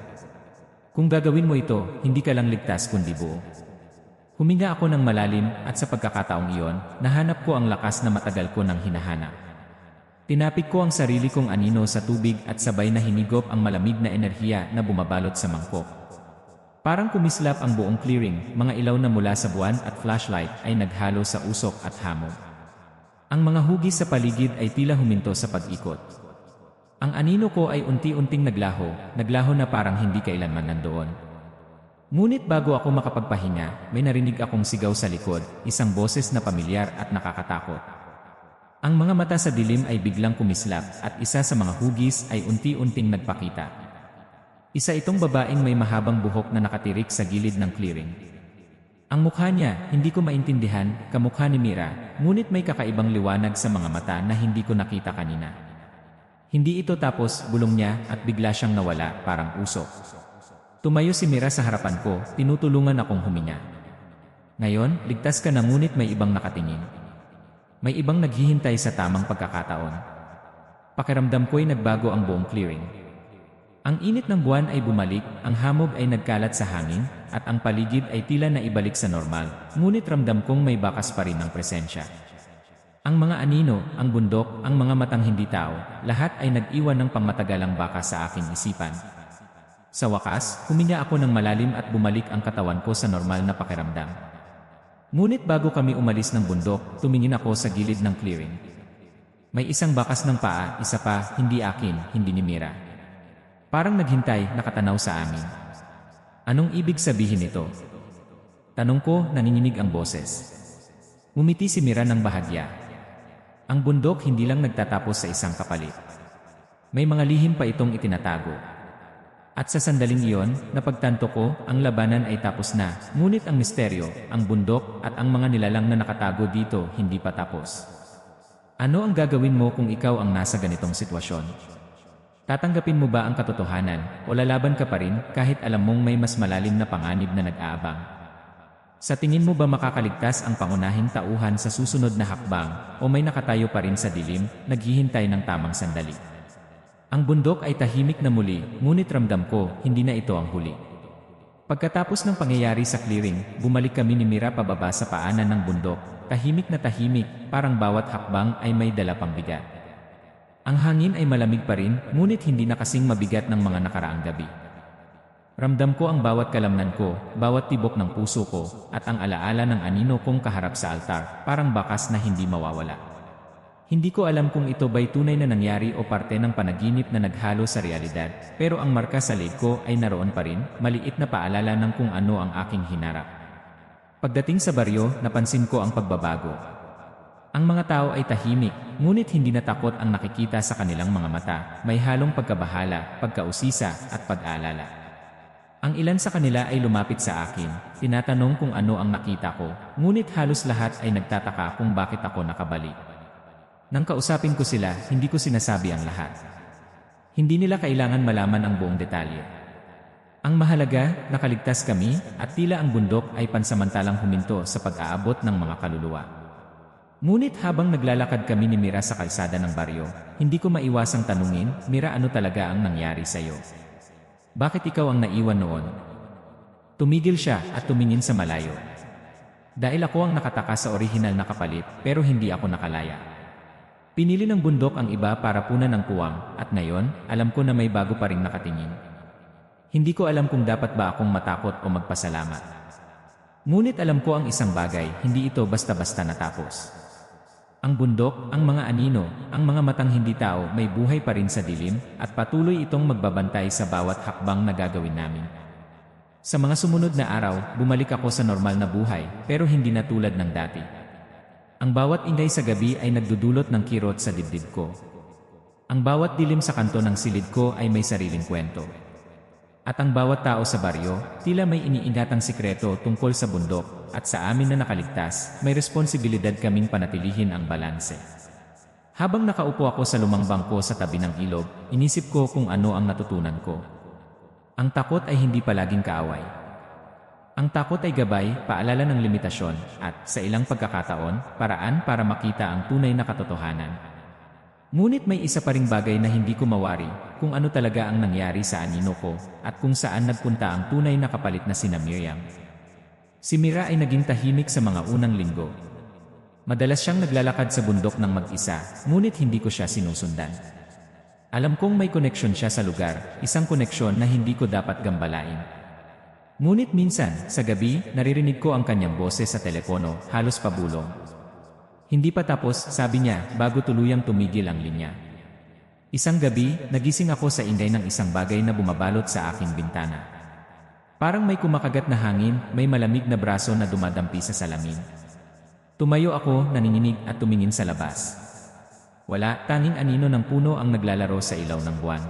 Kung gagawin mo ito, hindi ka lang ligtas kundi buo. Huminga ako ng malalim at sa pagkakataong iyon, nahanap ko ang lakas na matagal ko nang hinahanap. Tinapik ko ang sarili kong anino sa tubig at sabay na hinigop ang malamig na enerhiya na bumabalot sa mangkok. Parang kumislap ang buong clearing, mga ilaw na mula sa buwan at flashlight ay naghalo sa usok at hamog. Ang mga hugis sa paligid ay tila huminto sa pag-ikot. Ang anino ko ay unti-unting naglaho na parang hindi kailanman nandoon. Ngunit bago ako makapagpahinga, may narinig akong sigaw sa likod, isang boses na pamilyar at nakakatakot. Ang mga mata sa dilim ay biglang kumislap at isa sa mga hugis ay unti-unting nagpakita. Isa itong babaeng may mahabang buhok na nakatirik sa gilid ng clearing. Ang mukha niya, hindi ko maintindihan, kamukha ni Mira, ngunit may kakaibang liwanag sa mga mata na hindi ko nakita kanina. Hindi ito tapos, bulong niya, at bigla siyang nawala, parang usok. Tumayo si Mira sa harapan ko, tinutulungan akong huminga. Ngayon, ligtas ka na ngunit may ibang nakatingin. May ibang naghihintay sa tamang pagkakataon. Pakiramdam ko'y nagbago ang buong clearing. Ang init ng buwan ay bumalik, ang hamog ay nagkalat sa hangin, at ang paligid ay tila na ibalik sa normal, ngunit ramdam kong may bakas pa rin ng presensya. Ang mga anino, ang bundok, ang mga matang hindi tao, lahat ay nag-iwan ng pangmatagalang bakas sa aking isipan. Sa wakas, huminga ako ng malalim at bumalik ang katawan ko sa normal na pakiramdam. Ngunit bago kami umalis ng bundok, tumingin ako sa gilid ng clearing. May isang bakas ng paa, isa pa, hindi akin, hindi ni Mira. Parang naghintay, nakatanaw sa amin. Anong ibig sabihin nito? Tanong ko, nanginginig ang boses. Ngumiti si Mira ng bahagya. Ang bundok hindi lang nagtatapos sa isang kapalit. May mga lihim pa itong itinatago. At sa sandaling iyon, napagtanto ko, ang labanan ay tapos na, ngunit ang misteryo, ang bundok, at ang mga nilalang na nakatago dito, hindi pa tapos. Ano ang gagawin mo kung ikaw ang nasa ganitong sitwasyon? Tatanggapin mo ba ang katotohanan, o lalaban ka pa rin kahit alam mong may mas malalim na panganib na nag-aabang? Sa tingin mo ba makakaligtas ang pangunahing tauhan sa susunod na hakbang, o may nakatayo pa rin sa dilim, naghihintay ng tamang sandali? Ang bundok ay tahimik na muli, ngunit ramdam ko, hindi na ito ang huli. Pagkatapos ng pangyayari sa clearing, bumalik kami ni Mira pababa sa paanan ng bundok, tahimik na tahimik, parang bawat hakbang ay may dala pang bigat. Ang hangin ay malamig pa rin, ngunit hindi na kasing mabigat ng mga nakaraang gabi. Ramdam ko ang bawat kalamnan ko, bawat tibok ng puso ko, at ang alaala ng anino kong kaharap sa altar, parang bakas na hindi mawawala. Hindi ko alam kung ito ba'y tunay na nangyari o parte ng panaginip na naghalo sa realidad, pero ang marka sa leg ko ay naroon pa rin, maliit na paalala ng kung ano ang aking hinarap. Pagdating sa baryo, napansin ko ang pagbabago. Ang mga tao ay tahimik, ngunit hindi natakot ang nakikita sa kanilang mga mata, may halong pagkabahala, pagkausisa, at pag-aalala. Ang ilan sa kanila ay lumapit sa akin, tinatanong kung ano ang nakita ko, ngunit halos lahat ay nagtataka kung bakit ako nakabalik. Nang kausapin ko sila, hindi ko sinasabi ang lahat. Hindi nila kailangan malaman ang buong detalye. Ang mahalaga, nakaligtas kami, at tila ang bundok ay pansamantalang huminto sa pag-aabot ng mga kaluluwa. Ngunit habang naglalakad kami ni Mira sa kalsada ng baryo, hindi ko maiwasang tanungin, Mira, ano talaga ang nangyari sa iyo? Bakit ikaw ang naiwan noon? Tumigil siya at tumingin sa malayo. Dahil ako ang nakataka sa orihinal na kapalit, pero hindi ako nakalaya. Pinili ng bundok ang iba para punan ng puwang, at ngayon, alam ko na may bago pa ring nakatingin. Hindi ko alam kung dapat ba akong matakot o magpasalamat. Ngunit alam ko ang isang bagay, hindi ito basta-basta natapos. Ang bundok, ang mga anino, ang mga matang hindi tao may buhay pa rin sa dilim, at patuloy itong magbabantay sa bawat hakbang na gagawin namin. Sa mga sumunod na araw, bumalik ako sa normal na buhay, pero hindi na tulad ng dati. Ang bawat ingay sa gabi ay nagdudulot ng kirot sa dibdib ko. Ang bawat dilim sa kanto ng silid ko ay may sariling kwento. At ang bawat tao sa baryo, tila may iniingatang sikreto tungkol sa bundok, at sa amin na nakaligtas, may responsibilidad kaming panatilihin ang balanse. Habang nakaupo ako sa lumang bangko sa tabi ng ilog, inisip ko kung ano ang natutunan ko. Ang takot ay hindi palaging kaaway. Ang takot ay gabay, paalala ng limitasyon, at, sa ilang pagkakataon, paraan para makita ang tunay na katotohanan. Ngunit may isa pa ring bagay na hindi ko mawari, kung ano talaga ang nangyari sa anino ko, at kung saan nagpunta ang tunay na kapalit na sina Miriam. Si Mira ay naging tahimik sa mga unang linggo. Madalas siyang naglalakad sa bundok ng mag-isa, ngunit hindi ko siya sinusundan. Alam kong may koneksyon siya sa lugar, isang koneksyon na hindi ko dapat gambalain. Ngunit minsan, sa gabi, naririnig ko ang kanyang boses sa telepono, halos pabulong. Hindi pa tapos, sabi niya, bago tuluyang tumigil ang linya. Isang gabi, nagising ako sa ingay ng isang bagay na bumabalot sa aking bintana. Parang may kumakagat na hangin, may malamig na braso na dumadampi sa salamin. Tumayo ako, nanginginig at tumingin sa labas. Wala, tanging anino ng puno ang naglalaro sa ilaw ng buwan.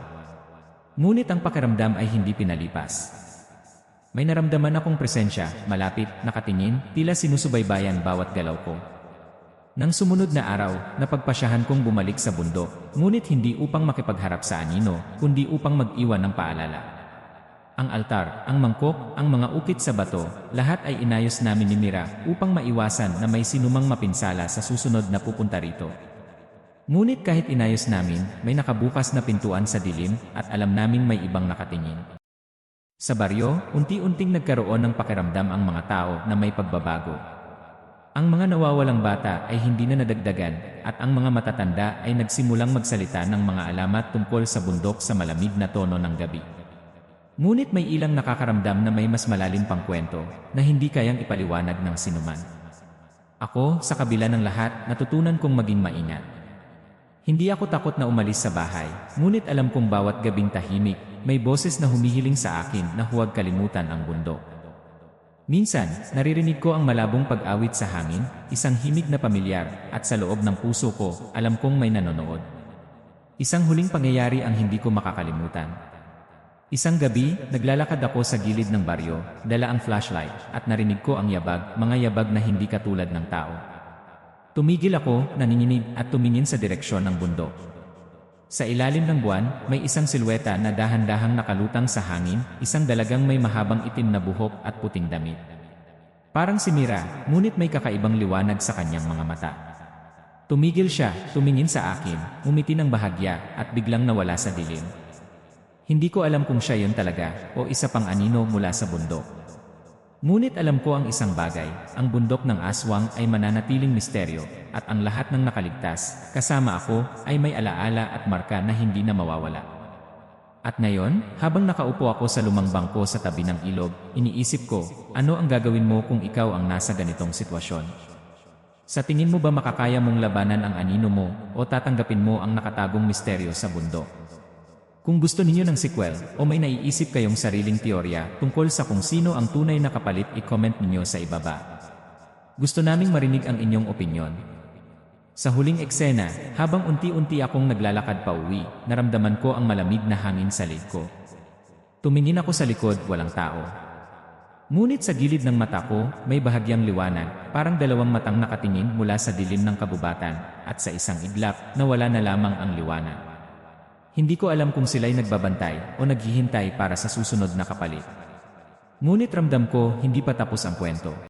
Ngunit ang pakiramdam ay hindi pinalipas. May naramdaman akong presensya, malapit, nakatingin, tila sinusubaybayan bawat galaw ko. Nang sumunod na araw, napagpasyahan kong bumalik sa bundok, ngunit hindi upang makipagharap sa anino, kundi upang mag-iwan ng paalala. Ang altar, ang mangkok, ang mga ukit sa bato, lahat ay inayos namin ni Mira upang maiwasan na may sinumang mapinsala sa susunod na pupunta rito. Ngunit kahit inayos namin, may nakabukas na pintuan sa dilim at alam naming may ibang nakatingin. Sa baryo, unti-unting nagkaroon ng pakiramdam ang mga tao na may pagbabago. Ang mga nawawalang bata ay hindi na nadagdagan at ang mga matatanda ay nagsimulang magsalita ng mga alamat tungkol sa bundok sa malamig na tono ng gabi. Ngunit may ilang nakakaramdam na may mas malalim pang kwento na hindi kayang ipaliwanag ng sinuman. Ako, sa kabila ng lahat, natutunan kong maging maingat. Hindi ako takot na umalis sa bahay, ngunit alam kong bawat gabing tahimik, may boses na humihiling sa akin na huwag kalimutan ang bundok. Minsan, naririnig ko ang malabong pag-awit sa hangin, isang himig na pamilyar, at sa loob ng puso ko, alam kong may nanonood. Isang huling pangyayari ang hindi ko makakalimutan. Isang gabi, naglalakad ako sa gilid ng baryo, dala ang flashlight, at narinig ko ang yabag, mga yabag na hindi katulad ng tao. Tumigil ako, nanginginig, at tumingin sa direksyon ng bundok. Sa ilalim ng buwan, may isang silweta na dahan-dahang nakalutang sa hangin, isang dalagang may mahabang itim na buhok at puting damit. Parang si Mira, ngunit may kakaibang liwanag sa kanyang mga mata. Tumigil siya, tumingin sa akin, umiti ng bahagya, at biglang nawala sa dilim. Hindi ko alam kung siya yun talaga o isa pang anino mula sa bundok. Ngunit alam ko ang isang bagay, ang bundok ng aswang ay mananatiling misteryo at ang lahat ng nakaligtas, kasama ako, ay may alaala at marka na hindi na mawawala. At ngayon, habang nakaupo ako sa lumang bangko sa tabi ng ilog, iniisip ko, ano ang gagawin mo kung ikaw ang nasa ganitong sitwasyon? Sa tingin mo ba makakaya mong labanan ang anino mo o tatanggapin mo ang nakatagong misteryo sa bundok? Kung gusto ninyo ng sequel o may naiisip kayong sariling teorya tungkol sa kung sino ang tunay na kapalit, i-comment ninyo sa ibaba. Gusto naming marinig ang inyong opinyon. Sa huling eksena, habang unti-unti akong naglalakad pa uwi, naramdaman ko ang malamig na hangin sa leg ko. Tumingin ako sa likod, walang tao. Ngunit sa gilid ng mata ko, may bahagyang liwanag, parang dalawang matang nakatingin mula sa dilim ng kabubatan, at sa isang iglap, nawala na lamang ang liwanag. Hindi ko alam kung sila'y nagbabantay o naghihintay para sa susunod na kapalit. Ngunit ramdam ko, hindi pa tapos ang kwento.